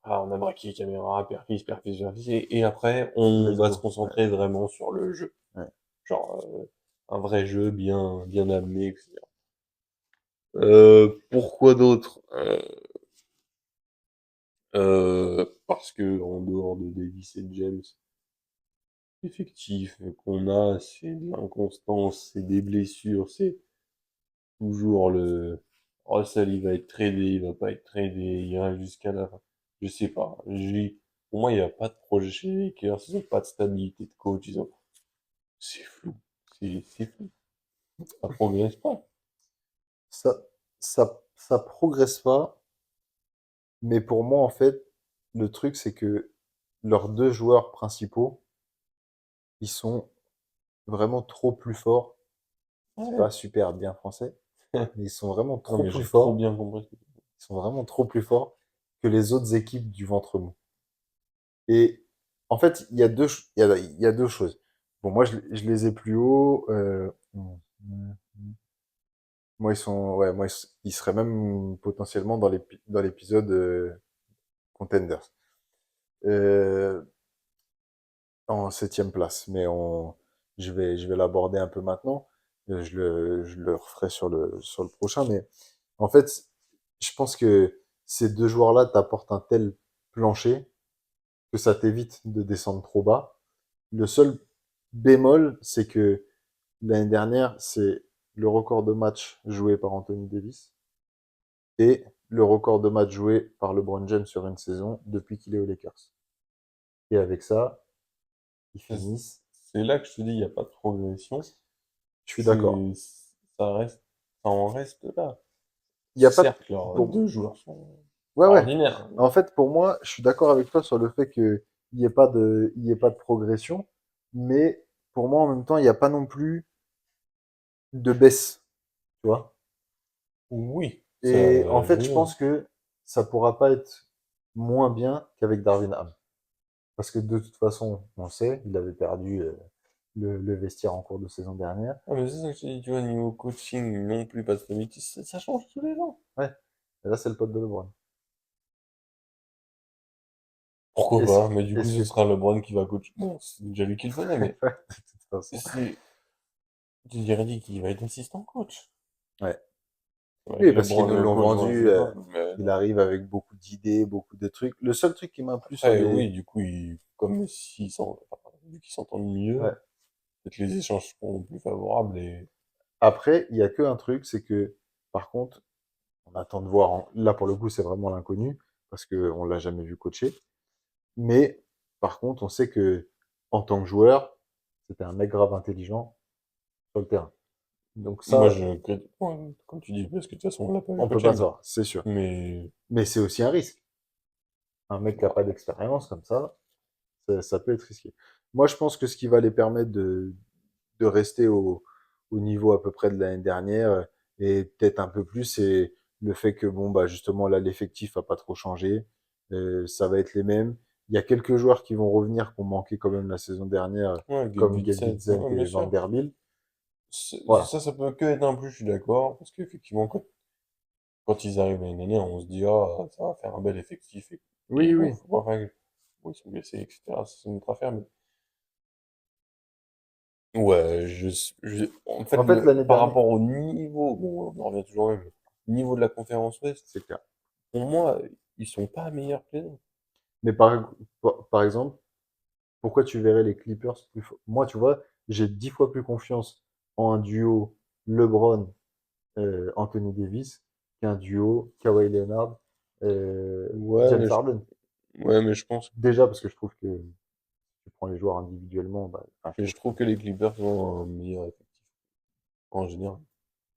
ah, on a braqué les caméras, père-fils, père-fils, père-fils, et après, on Let's va se go. Ouais. concentrer vraiment sur le jeu. Ouais. Genre, un vrai jeu bien amené, etc. Pourquoi d'autre? Parce que en dehors de Davis et James, l'effectif qu'on a, c'est de l'inconstance, c'est des blessures, c'est toujours le Russell, il va être tradé, il va pas être tradé, il ira jusqu'à la fin. Je sais pas. Pour moi, il n'y a pas de projet chez les Lakers, ils ont pas de stabilité de coach, c'est flou. C'est flou. Ça progresse pas. Ça, ça progresse pas, mais pour moi, en fait, le truc, c'est que leurs deux joueurs principaux, ils sont vraiment trop plus forts. C'est Ouais. pas super bien français, mais ils sont vraiment Non, trop mais plus j'ai trop forts. bien compris. Ils sont vraiment trop plus forts que les autres équipes du ventre mou. Et en fait, il y a deux choses. Bon, moi, je les ai plus hauts. Moi, ils sont, ouais, moi, ils seraient même potentiellement dans l'épisode Contenders. Euh, En septième place. Je vais l'aborder un peu maintenant. Je le referai sur le prochain. Mais en fait, je pense que ces deux joueurs-là t'apportent un tel plancher que ça t'évite de descendre trop bas. Le seul bémol, c'est que l'année dernière, c'est le record de matchs joué par Anthony Davis et le record de matchs joué par LeBron James sur une saison depuis qu'il est aux Lakers. Et avec ça, ils C'est finissent. c'est là que je te dis, il n'y a pas de progression. Je suis d'accord. C'est, ça reste, ça en reste là. Il y a pas de... Certes, leurs pour... deux joueurs sont Ouais, ouais. extraordinaires. En fait, pour moi, je suis d'accord avec toi sur le fait qu'il n'y ait pas il y ait pas de progression. Mais pour moi, en même temps, il n'y a pas non plus de baisse. Tu vois? Oui, Et en ça fait, je joue. pense que ça pourra pas être moins bien qu'avec Darwin Ham. Parce que de toute façon, on sait, il avait perdu le vestiaire en cours de saison dernière. Ah, mais c'est ça que je te dis, tu vois, niveau coaching, non plus, pas de stabilité, ça change tous les ans. Ouais. Et là, c'est le pote de LeBron. Pourquoi Est-ce, pas? Mais du coup, est-ce ce que... sera LeBron qui va coacher. Bon, c'est déjà lui qui le faisait, mais Ouais, de toute façon. c'est, tu dirais dit qu'il va être assistant coach. Ouais. Ça va être Oui, parce qu'ils LeBron nous le l'ont coach, ouais, vendu. c'est ça. Mais Il non. arrive avec beaucoup d'idées, beaucoup de trucs. Le seul truc qui m'a plu sur Après, les... oui, du coup, comme enfin, vu qu'ils s'entendent mieux, Ouais. peut-être les échanges seront plus favorables et Après, il y a que un truc, c'est que, par contre, on attend de voir. Là, pour le coup, c'est vraiment l'inconnu, parce qu'on l'a jamais vu coacher. Mais, par contre, on sait que, en tant que joueur, c'était un mec grave intelligent sur le terrain. Donc moi, ça, ouais, comme tu dis, parce que de toute façon, on l'a pas vu on peut pas coacher, savoir, c'est sûr. mais Mais c'est aussi un risque. Un mec qui n'a pas bah, d'expérience comme ça peut être risqué. Moi, je pense que ce qui va les permettre de rester au niveau à peu près de l'année dernière, et peut-être un peu plus, c'est le fait que, bon, bah, justement, là, l'effectif a pas trop changé. Ça va être les mêmes. Il y a quelques joueurs qui vont revenir, qui ont manqué quand même la saison dernière, ouais, comme Gabe Gabe Vincent, Vincent ouais, bien et sûr. Vanderbilt. Voilà. Ça peut que être un plus, je suis d'accord, parce qu'effectivement, quand ils arrivent l'année dernière, on se dit, ah, ça va faire un bel effectif, et Oui, bon, oui. faut voir, enfin, bon, ils sont blessés, etc., ça, c'est une autre affaire, mais ouais, en En fait, fait, l'année par dernière, rapport au niveau, bon, on en revient toujours au même, niveau de la conférence Ouest, c'est clair. pour moi, ils sont pas meilleurs que les autres. Mais par exemple, pourquoi tu verrais les Clippers plus forts? Moi, tu vois, j'ai 10 fois plus confiance en un duo LeBron Anthony Davis qu'un duo Kawhi Leonard Ouais, James Harden. ouais, mais je pense, Déjà parce que je trouve que tu prends les joueurs individuellement, bah, enfin, je mais trouve je trouve que que les Clippers ont un meilleur effectif, en général,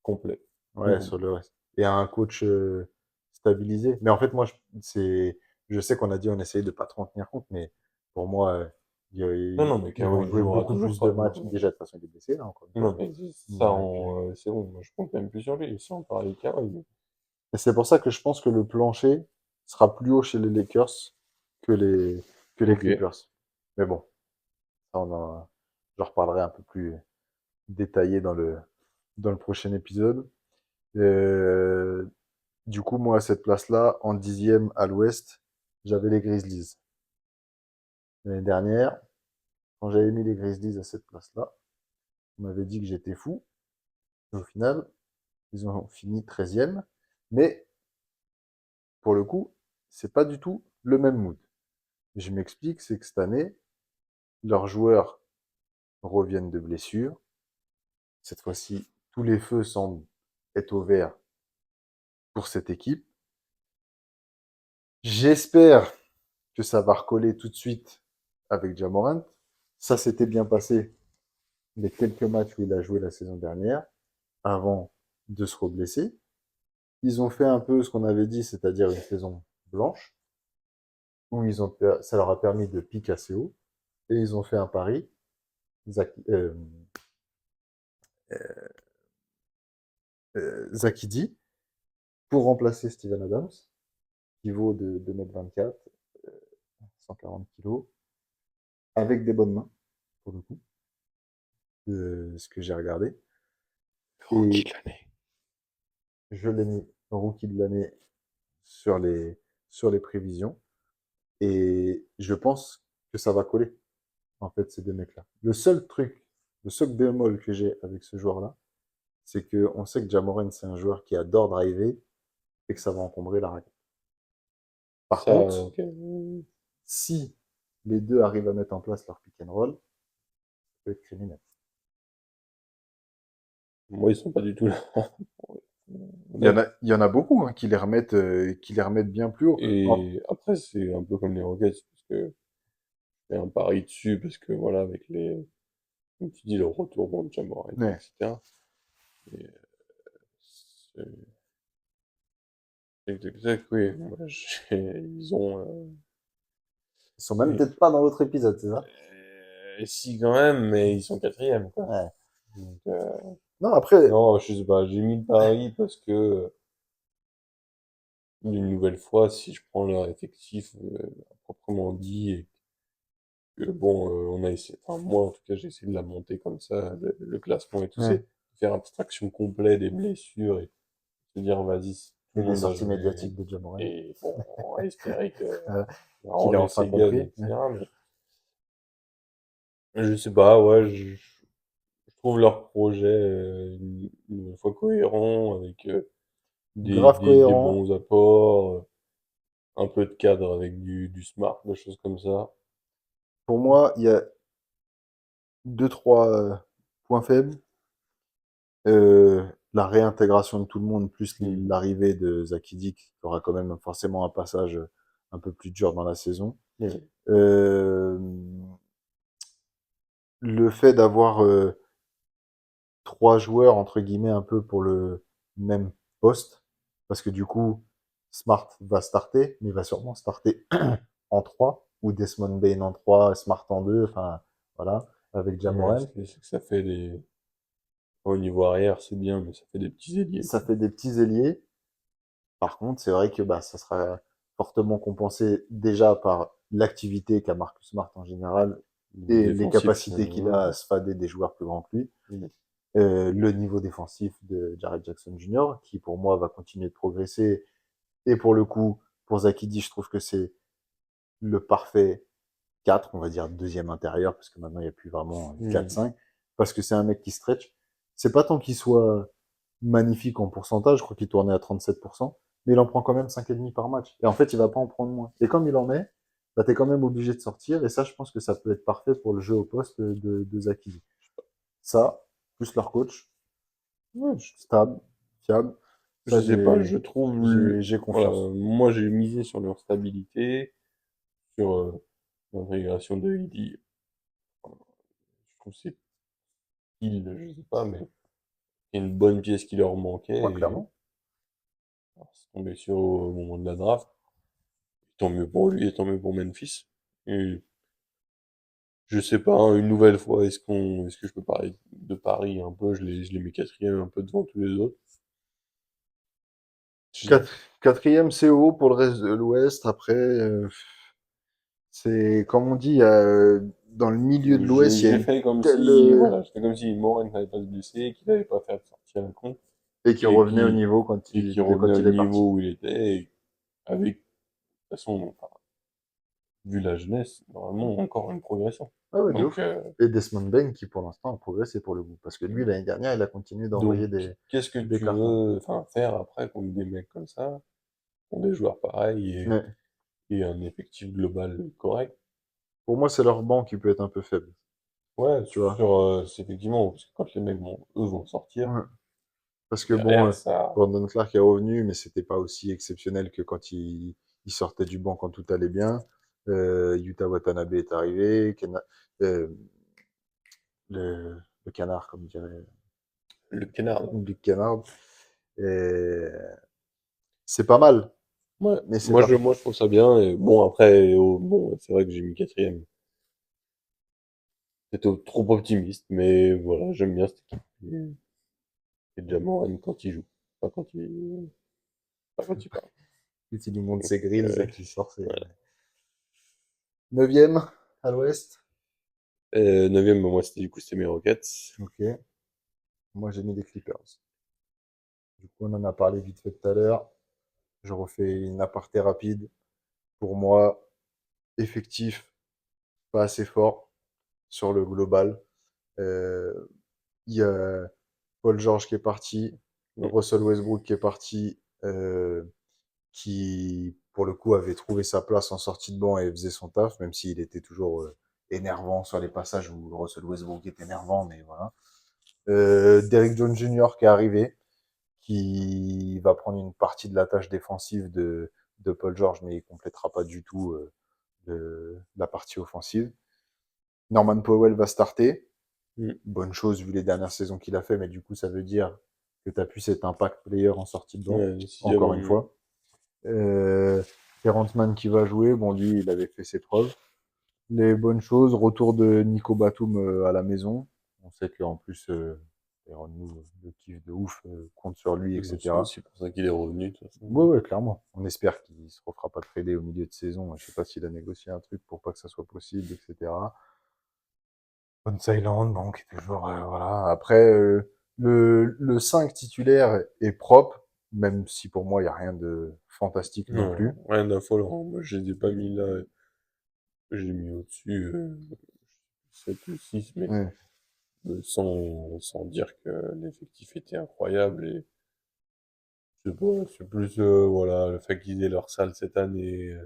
complet, ouais beaucoup sur mieux. le reste. Et un coach stabilisé. Mais en fait, moi, je sais qu'on a dit on essayait de pas trop en tenir compte, mais pour moi, Non, non, mais ils vont Kawhi jouer jouera beaucoup toujours plus de pas. Non, matchs. Déjà, de toute façon, il est blessé là encore une non, fois. mais ça, Donc, c'est bon, moi, je compte même plus sur lui. Si on parlait de Kawhi, et c'est pour ça que je pense que le plancher sera plus haut chez les Lakers que que les ok. Clippers. Mais bon, ça, j'en reparlerai un peu plus détaillé dans le prochain épisode. Euh, du coup, moi, à cette place-là, en 10e à l'ouest, j'avais les Grizzlies. L'année dernière, quand j'avais mis les Grizzlies à cette place-là, on m'avait dit que j'étais fou. Et au final, Ils ont fini 13e. Mais pour le coup, c'est pas du tout le même mood. Je m'explique, c'est que cette année, leurs joueurs reviennent de blessures. Cette fois-ci, tous les feux semblent être au vert pour cette équipe. J'espère que ça va recoller tout de suite avec Ja Morant. Ça s'était bien passé les quelques matchs où il a joué la saison dernière, avant de se reblesser. Ils ont fait un peu ce qu'on avait dit, c'est-à-dire une saison blanche, où ça leur a permis de piquer assez haut, et ils ont fait un pari, Zakidi, pour remplacer Steven Adams, qui vaut de 2,24 m, 140 kilos, avec des bonnes mains, pour le coup, de ce que j'ai regardé. Rookie Et de l'année. je l'ai mis rookie de l'année sur les prévisions. Et je pense que ça va coller, en fait, ces deux mecs-là. Le seul bémol que j'ai avec ce joueur-là, c'est que on sait que Ja Morant, c'est un joueur qui adore driver et que ça va encombrer la raquette. Par Ça, contre, ok. si les deux arrivent à mettre en place leur pick and roll, ça peut être criminel. Moi, ils sont pas du tout là. Honnête. Il y en a beaucoup hein, qui les remettent bien plus haut. Et après, c'est un peu comme les Rockets, parce que je fais un pari dessus, parce que voilà, avec les, comme tu dis, le retour de Ja Morant, Ouais. etc. Et, c'est exact, oui. Moi, ils ont, Ils sont même oui. peut-être pas dans l'autre épisode, c'est ça? Si quand même, mais ils sont quatrième, quoi. Ouais. Donc, Non, après, non, je sais pas, j'ai mis le pari parce que, une nouvelle fois, si je prends leur effectif proprement dit, et que bon, on a essayé, enfin moi en tout cas, j'ai essayé de la monter comme ça, le classement et tout, ouais. c'est faire abstraction complète des blessures et se dire, vas-y, tout Et le des monde va sorties jouer, médiatiques de Ja Morant, et bon, on va espérer que on va qu'il a ranger enfin ses guns, compris. Ouais. etc. Mais je sais pas, ouais, je trouve leur projet une nouvelle fois cohérent, avec Grave des cohérent. bons apports, un peu de cadre avec du smart, des choses comme ça. Pour moi, il y a deux, trois points faibles. La réintégration de tout le monde, plus Hmm. l'arrivée de Zakidi, qui aura quand même forcément un passage un peu plus dur dans la saison. Hmm. Euh, le fait d'avoir trois joueurs, entre guillemets, un peu pour le même poste, parce que du coup, Smart va starter, mais il va sûrement starter en 3 ou Desmond Bain en 3 Smart en 2 enfin, voilà, avec Ja Ouais, Morant. c'est que ça fait des... Au niveau arrière, c'est bien, mais ça fait des petits ailiers, Ça quoi. fait des petits ailiers. Par contre, c'est vrai que bah, ça sera fortement compensé déjà par l'activité qu'a Marcus Smart en général Au niveau et les défensif, capacités qu'il a à se fader des joueurs plus grands que lui. hmm. Le niveau défensif de Jared Jackson Jr., qui pour moi va continuer de progresser. Et pour le coup, pour Zakidi, je trouve que c'est le parfait 4, on va dire deuxième intérieur, parce que maintenant il n'y a plus vraiment Hmm. 4-5, parce que c'est un mec qui stretch. C'est pas tant qu'il soit magnifique en pourcentage, je crois qu'il tournait à 37%, mais il en prend quand même 5,5 par match. Et en fait, il va pas en prendre moins. Et comme il en met, bah, t'es quand même obligé de sortir, et ça, je pense que ça peut être parfait pour le jeu au poste de Zakidi. Ça, plus leur coach, Ouais, stable, fiable, je ça, sais pas, je trouve... j'ai Voilà, confiance. moi j'ai misé sur leur stabilité, sur l'intégration de Heidi. Je trouve que c'est pile, je sais pas, mais c'est une bonne pièce qui leur manquait, Ouais, et clairement. alors, c'est tombé sur au moment de la draft. Tant mieux pour lui et tant mieux pour Memphis. Et je sais pas, hein, une nouvelle fois, est-ce que je peux parler de Paris un peu? Je les mets quatrième un peu devant tous les autres. J'ai- Quatrième CO pour le reste de l'Ouest. Après, c'est comme on dit, dans le milieu de l'Ouest, il y a J'ai une fait comme telle si, voilà, j'ai fait comme si Morin n'avait pas se blessé, qu'il n'avait pas fait de sortie à la con, et qui et revenait au niveau qui revenait quand au il est parti. niveau où il était, et avec, de toute façon, enfin, vu la jeunesse, normalement, encore une progression. Ah ouais, de Donc, ouf. Et Desmond Bain qui pour l'instant a progressé pour le coup. Parce que lui, l'année dernière, il a continué d'envoyer donc qu'est-ce que des tu cartons. veux enfin, faire après contre des mecs comme ça, contre des joueurs pareils Ouais. et un effectif global correct? Pour moi, c'est leur banc qui peut être un peu faible. Ouais, Tu vois. c'est effectivement, parce que quand les mecs vont, eux vont sortir, Ouais. Parce que bon, derrière ça, Brandon Clark est revenu, mais c'était pas aussi exceptionnel que quand il sortait du banc quand tout allait bien. Yuta Watanabe est arrivé. Euh, le canard, comme dirait le canard. Luc Canard. Et c'est pas mal, Ouais, mais c'est pas. moi je trouve ça bien. Et bon, après, bon, c'est vrai que j'ai mis quatrième. C'était trop optimiste, mais voilà, j'aime bien cette équipe. Et Jamoran quand il joue, pas quand il, pas quand il parle. Il nous montre Donc, ses grills et qui sort ses... voilà. 9e à l'ouest. Neuvième, moi, c'était du coup, c'était mes Rockets. Ok. Moi, j'ai mis les Clippers. Du coup, on en a parlé vite fait tout à l'heure. Je refais une aparté rapide. Pour moi, effectif, pas assez fort sur le global. Euh, Il y a Paul George qui est parti, Mm. Russell Westbrook qui est parti, qui pour le coup avait trouvé sa place en sortie de banc et faisait son taf, même s'il était toujours énervant sur les passages où Russell Westbrook est énervant, mais voilà. Derrick Jones Jr. qui est arrivé, qui va prendre une partie de la tâche défensive de Paul George, mais il complétera pas du tout la partie offensive. Norman Powell va starter. Mm. Bonne chose vu les dernières saisons qu'il a fait, mais du coup, ça veut dire que tu as pu cet impact player en sortie de banc, Ouais, le sixième encore une homme. fois. Euh, Terrence Mann qui va jouer, bon, lui, il avait fait ses preuves. Les bonnes choses, retour de Nico Batum à la maison. On sait qu'en plus, nous, le kiff de ouf compte sur lui, C'est etc. aussi pour ça qu'il est revenu, de toute façon. Ouais, ouais, clairement. On espère qu'il se refera pas trader au milieu de saison. Je sais pas s'il a négocié un truc pour pas que ça soit possible, etc. Von Island, bon, qui est toujours, voilà. Après, le 5 titulaire est propre, même si pour moi, il n'y a rien de fantastique non Non, plus. rien d'affolant. Moi, je les ai pas mis là. J'ai mis au-dessus 7 ou 6, mais Ouais, sans dire que l'effectif était incroyable. Et c'est pas, c'est plus, voilà, le fait qu'ils aient leur salle cette année,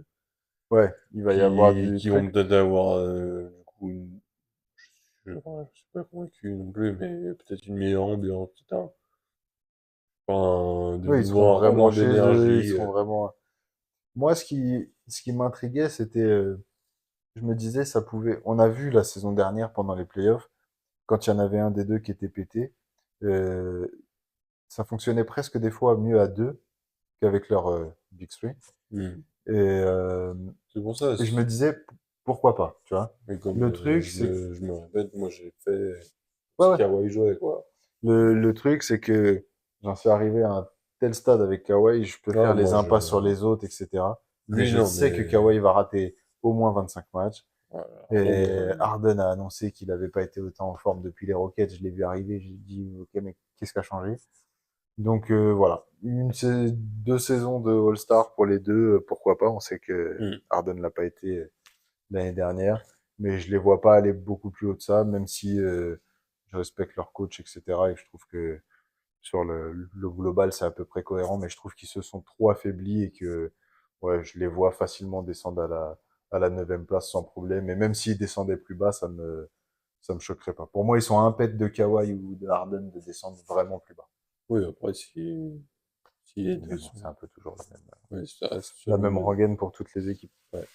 ouais, il va y avoir du qui vont truc. peut-être avoir, du coup, je suis pas convaincu non plus, mais peut-être une meilleure ambiance, etc. Enfin, de Oui, ils seront nouveau un vraiment relan chez eux, ils d'énergie. seront vraiment. Moi, ce qui m'intriguait, c'était, je me disais, ça pouvait. On a vu la saison dernière pendant les playoffs, quand il y en avait un des deux qui était pété, euh, ça fonctionnait presque des fois mieux à deux qu'avec leur Big Three. Hmm. Et, euh, C'est pour ça, et je me disais, pourquoi pas, tu vois. mais comme Le truc, c'est je me répète, moi j'ai fait ouais, si ouais. Kawhi jouait, quoi. Le truc, c'est que j'en suis arrivé à un tel stade avec Kawhi, je peux Ah, faire les impasses sur les autres, etc. Mais oui, je non, sais que mais, Kawhi va rater au moins 25 matchs. voilà, Harden, Et Harden a annoncé qu'il n'avait pas été autant en forme depuis les Rockets. Je l'ai vu arriver, j'ai dit, ok, mais qu'est-ce qui a changé? Donc voilà, 2 saisons de All-Star pour les deux, pourquoi pas? On sait que hmm. Harden l'a pas été l'année dernière, mais je les vois pas aller beaucoup plus haut de ça, même si je respecte leur coach, etc. Et je trouve que sur le global, c'est à peu près cohérent, mais je trouve qu'ils se sont trop affaiblis et que ouais, je les vois facilement descendre à la 9e place sans problème. Et même s'ils descendaient plus bas, ça me choquerait pas. Pour moi, ils sont à un pet de Kawhi ou de Harden de descendre vraiment plus bas. Oui, après, si les Mais deux bon, sont, c'est un peu toujours la même, ouais, ça reste sur la le même même. rengaine pour toutes les équipes. Ouais.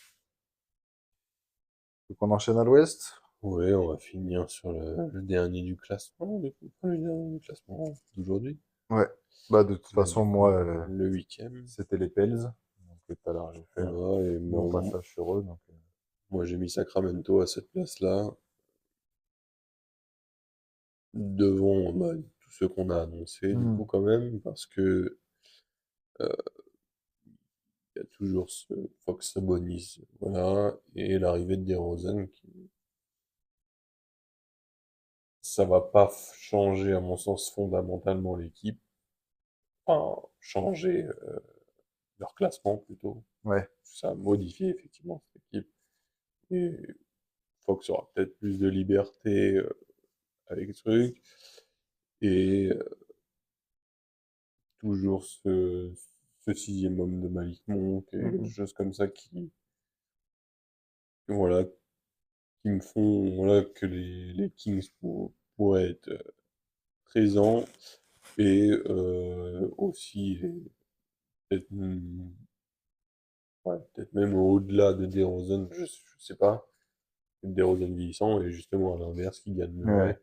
Donc on enchaîne à l'ouest. Ouais, on va finir sur le dernier du classement, du coup, pas le dernier du classement d'aujourd'hui. Ouais. Bah, de toute Mais du façon, coup, moi, le huitième. c'était les Pels. Donc tout à l'heure, j'ai fait un Voilà, long passage sur eux. Donc, moi j'ai mis Sacramento à cette place-là, devant bah, tous ceux qu'on a annoncés, du hmm. coup, quand même, parce que il y a toujours ce Fox Sabonis, voilà, et l'arrivée de DeRozan, ça va pas changer, à mon sens, fondamentalement l'équipe, enfin, changer leur classement plutôt. Ouais. Ça a modifié effectivement cette équipe. Et Fox aura peut-être plus de liberté avec ce truc. Et toujours ce sixième homme de Malik Monk et des Mhm. choses comme ça voilà, qui me font voilà, que les Kings pourraient être présents et aussi peut-être ouais, peut-être même au-delà de DeRozan, je sais pas, DeRozan vieillissant et justement à l'inverse qui Ouais, gagnerait,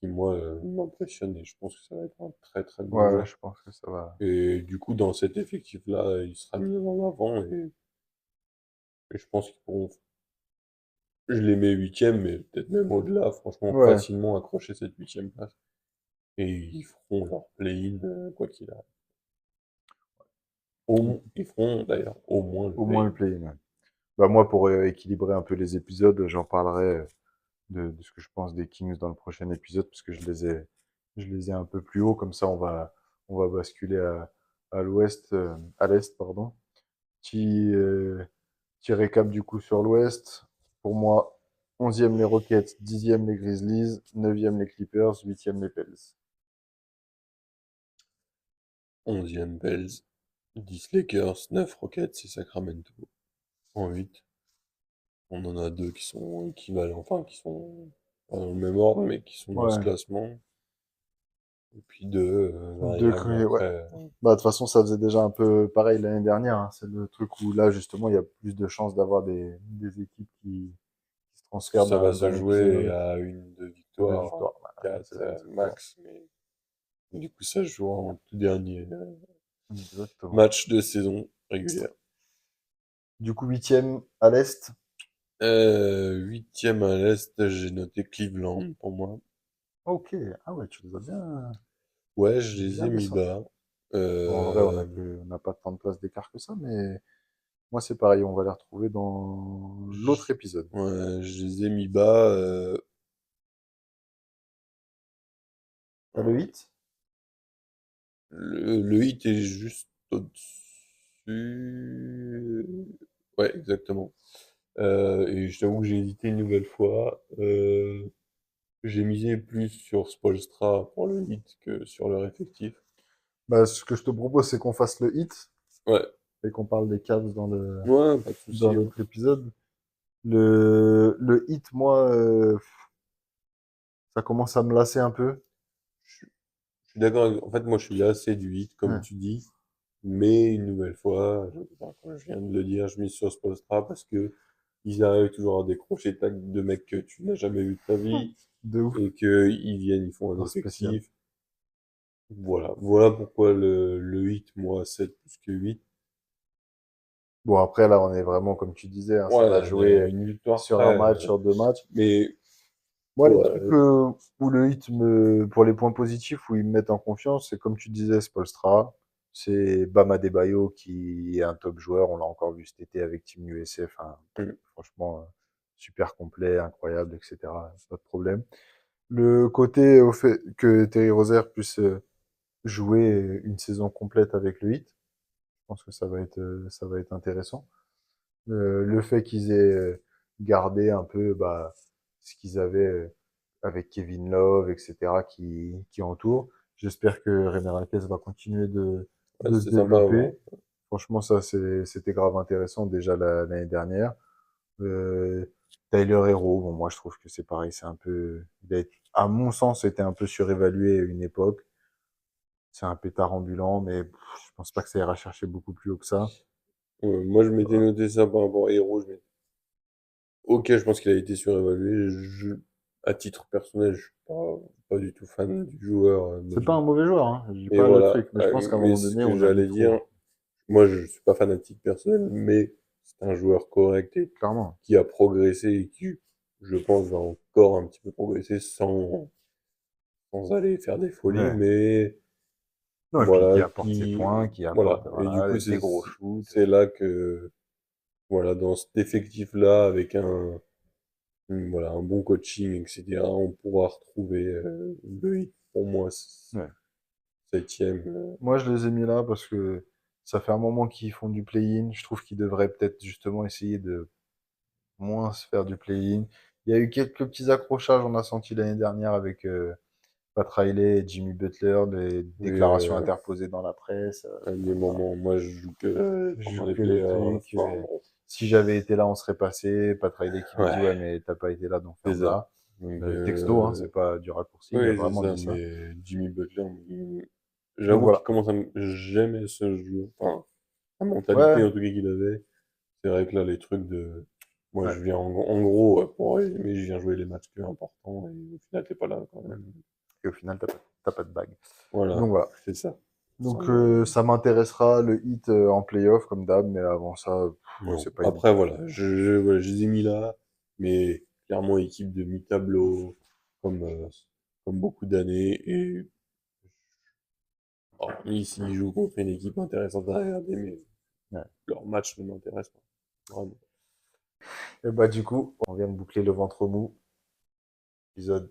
qui moi m'impressionne et je pense que ça va être un très très bon ouais, joueur. je pense que ça va. Et du coup dans cet effectif-là, il sera mis en avant et je pense qu'ils pourront, je les mets huitième, mais peut-être même au-delà, franchement Ouais, facilement accrocher cette huitième place. Et ils feront leur play-in quoi qu'il arrive. Ils feront d'ailleurs au moins le au moins play-in. le play-in. Ouais. Bah moi, pour équilibrer un peu les épisodes, j'en parlerai de ce que je pense des Kings dans le prochain épisode, parce que je les ai un peu plus haut, comme ça on va basculer à l'ouest, à l'est, pardon. Petit, petit récap du coup sur l'ouest. Pour moi, 11e les Rockets, 10e les Grizzlies, 9e les Clippers, 8e les Pels. 11e Pels, 10 Lakers, 9 Rockets et Sacramento. En 8, on en a deux qui sont équivalents, enfin qui sont pas dans le même ordre, mais qui sont dans ce Ouais, classement. Et puis deux deux variables crues, ouais. après. Bah, de toute façon, ça faisait déjà un peu pareil l'année dernière, hein. C'est le truc où là, justement, il y a plus de chances d'avoir des équipes qui se Parce que transfèrent ça va se d'un épisode à jouer l'autre. à une, deux Deux victoires, victoires, voilà, quatre c'est exactement. max, mais du coup ça se jouera en tout dernier Exactement. match de saison régulière. Du coup, 8e à l'Est. Huitième à l'Est, j'ai noté Cleveland pour moi. Ok. Ah ouais, tu les as bien, Ouais, je les bien ai mis descendus. bas. Bon, en vrai, Euh, on n'a pas tant de place d'écart que ça, mais moi, c'est pareil, on va les retrouver dans l'autre épisode. ouais, je les ai mis bas. T'as le 8? Le hit est juste au-dessus. Ouais, exactement. Et je t'avoue que j'ai hésité une nouvelle fois. J'ai misé plus sur Spoelstra pour le hit que sur leur effectif. Bah, ce que je te propose, c'est qu'on fasse le hit Ouais, et qu'on parle des Cavs ouais, pas de dans souci. Ouais. l'autre épisode. Le hit, moi, ça commence à me lasser un peu. Je suis d'accord. En fait, moi, je suis assez du hit, comme Ouais. tu dis. Mais une nouvelle fois, enfin, comme je viens de le dire, je mise sur Spoelstra parce que ils arrivent toujours à décrocher de mecs que tu n'as jamais vu de ta vie De ouf. et qu'ils viennent, ils font un Genre spécial. effectif. Voilà pourquoi le hit, moi, 7 plus que 8. Bon, après, là, on est vraiment, comme tu disais, hein, ça va Ouais, on est à jouer une victoire sur un près. match, sur deux matchs. Mais Moi, les trucs ouais, où le hit pour les points positifs, où ils me mettent en confiance, c'est comme tu disais, Spolstra. C'est Bam Adebayo qui est un top joueur. On l'a encore vu cet été avec Team USA. Enfin, franchement, super complet, incroyable, etc. Pas de problème. Le côté au fait que Terry Rozier puisse jouer une saison complète avec le hit, je pense que ça va être intéressant. Le fait qu'ils aient gardé un peu bah, ce qu'ils avaient avec Kevin Love, etc., qui entoure. J'espère que René Alves va continuer ouais, de se c'est sympa à voir. développer. Franchement, ça, c'était grave intéressant déjà l'année dernière. Tyler Hero, bon, moi, je trouve que c'est pareil, c'est un peu, à mon sens, c'était un peu surévalué à une époque. C'est un pétard ambulant, mais je pense pas que ça ira chercher beaucoup plus haut que ça. Moi, je m'étais noté ça par rapport à Hero. Ok, je pense qu'il a été surévalué. À titre personnel, je suis pas du tout fan du joueur. C'est pas un mauvais joueur, hein. Je dis Mais pas le voilà. truc, mais je pense qu'à un Mais moment ce donné, que on a mis j'allais trop. dire, moi, je suis pas fanatique personnel, mais c'est un joueur correct et Clairement. qui a progressé et qui, je pense, va encore un petit peu progresser sans aller faire des folies, Ouais. mais Non, et puis qui voilà, apporte ses points, qui voilà. apporte Et du voilà, coup, des gros shoots. c'est là que, voilà, dans cet effectif-là, avec voilà, un bon coaching, etc., on pourra retrouver le hit, pour moi, Ouais. septième. Moi, je les ai mis là parce que ça fait un moment qu'ils font du play-in. Je trouve qu'ils devraient peut-être justement essayer de moins se faire du play-in. Il y a eu quelques petits accrochages, on a senti l'année dernière avec Pat Riley et Jimmy Butler, des Oui, déclarations interposées dans la presse. à des Voilà. moments, moi je joue que Je pendant joue les que les playoffs. trucs. Enfin, bon, Si j'avais été là, on serait passé. Pat Riley qui lui dit, ouais, ouais, mais t'as pas été là, donc c'est ça. ferme-la. Donc, Texto, hein, c'est pas du raccourci, il a oui, c'est vraiment ça, dit ça. mais Jimmy Butler, Donc j'avoue qu'il voilà. commence à j'aimais ce jeu, enfin, la mentalité Ouais, en tout cas qu'il avait. C'est vrai que là, les trucs de. Moi, ouais. je viens en gros, pour résumer, je viens jouer les matchs que importants et au final, t'es pas là quand même. Et au final, t'as pas de bague. Voilà, Donc voilà. c'est ça. Donc Sans- ça m'intéressera le hit en playoff comme d'hab, mais avant ça, ouais, Non. c'est pas Après, imminent. voilà, voilà, je les ai mis là, mais clairement, équipe de mi-tableau, comme, euh, comme beaucoup d'années, et hormis s'ils jouent contre une équipe intéressante à regarder, mais Ouais. leur match ne m'intéresse pas. Vraiment. Et bah du coup, on vient de boucler le ventre mou, épisode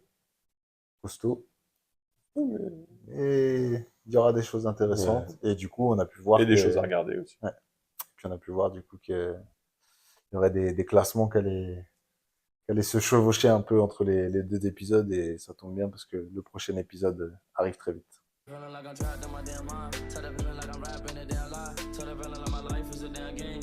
costaud. Non, mais- Et il y aura des choses Ouais. intéressantes. Et du coup, on a pu Et voir des choses à que, regarder aussi. ouais, puis on a pu voir du coup qu'il y aurait des classements qui allaient se chevaucher un peu entre les deux épisodes. Et ça tombe bien parce que le prochain épisode arrive très vite. Feeling like I'm trapped in my damn mind. Tell the feeling like I'm rapping a damn lie. Tell the feeling like my life is a damn game.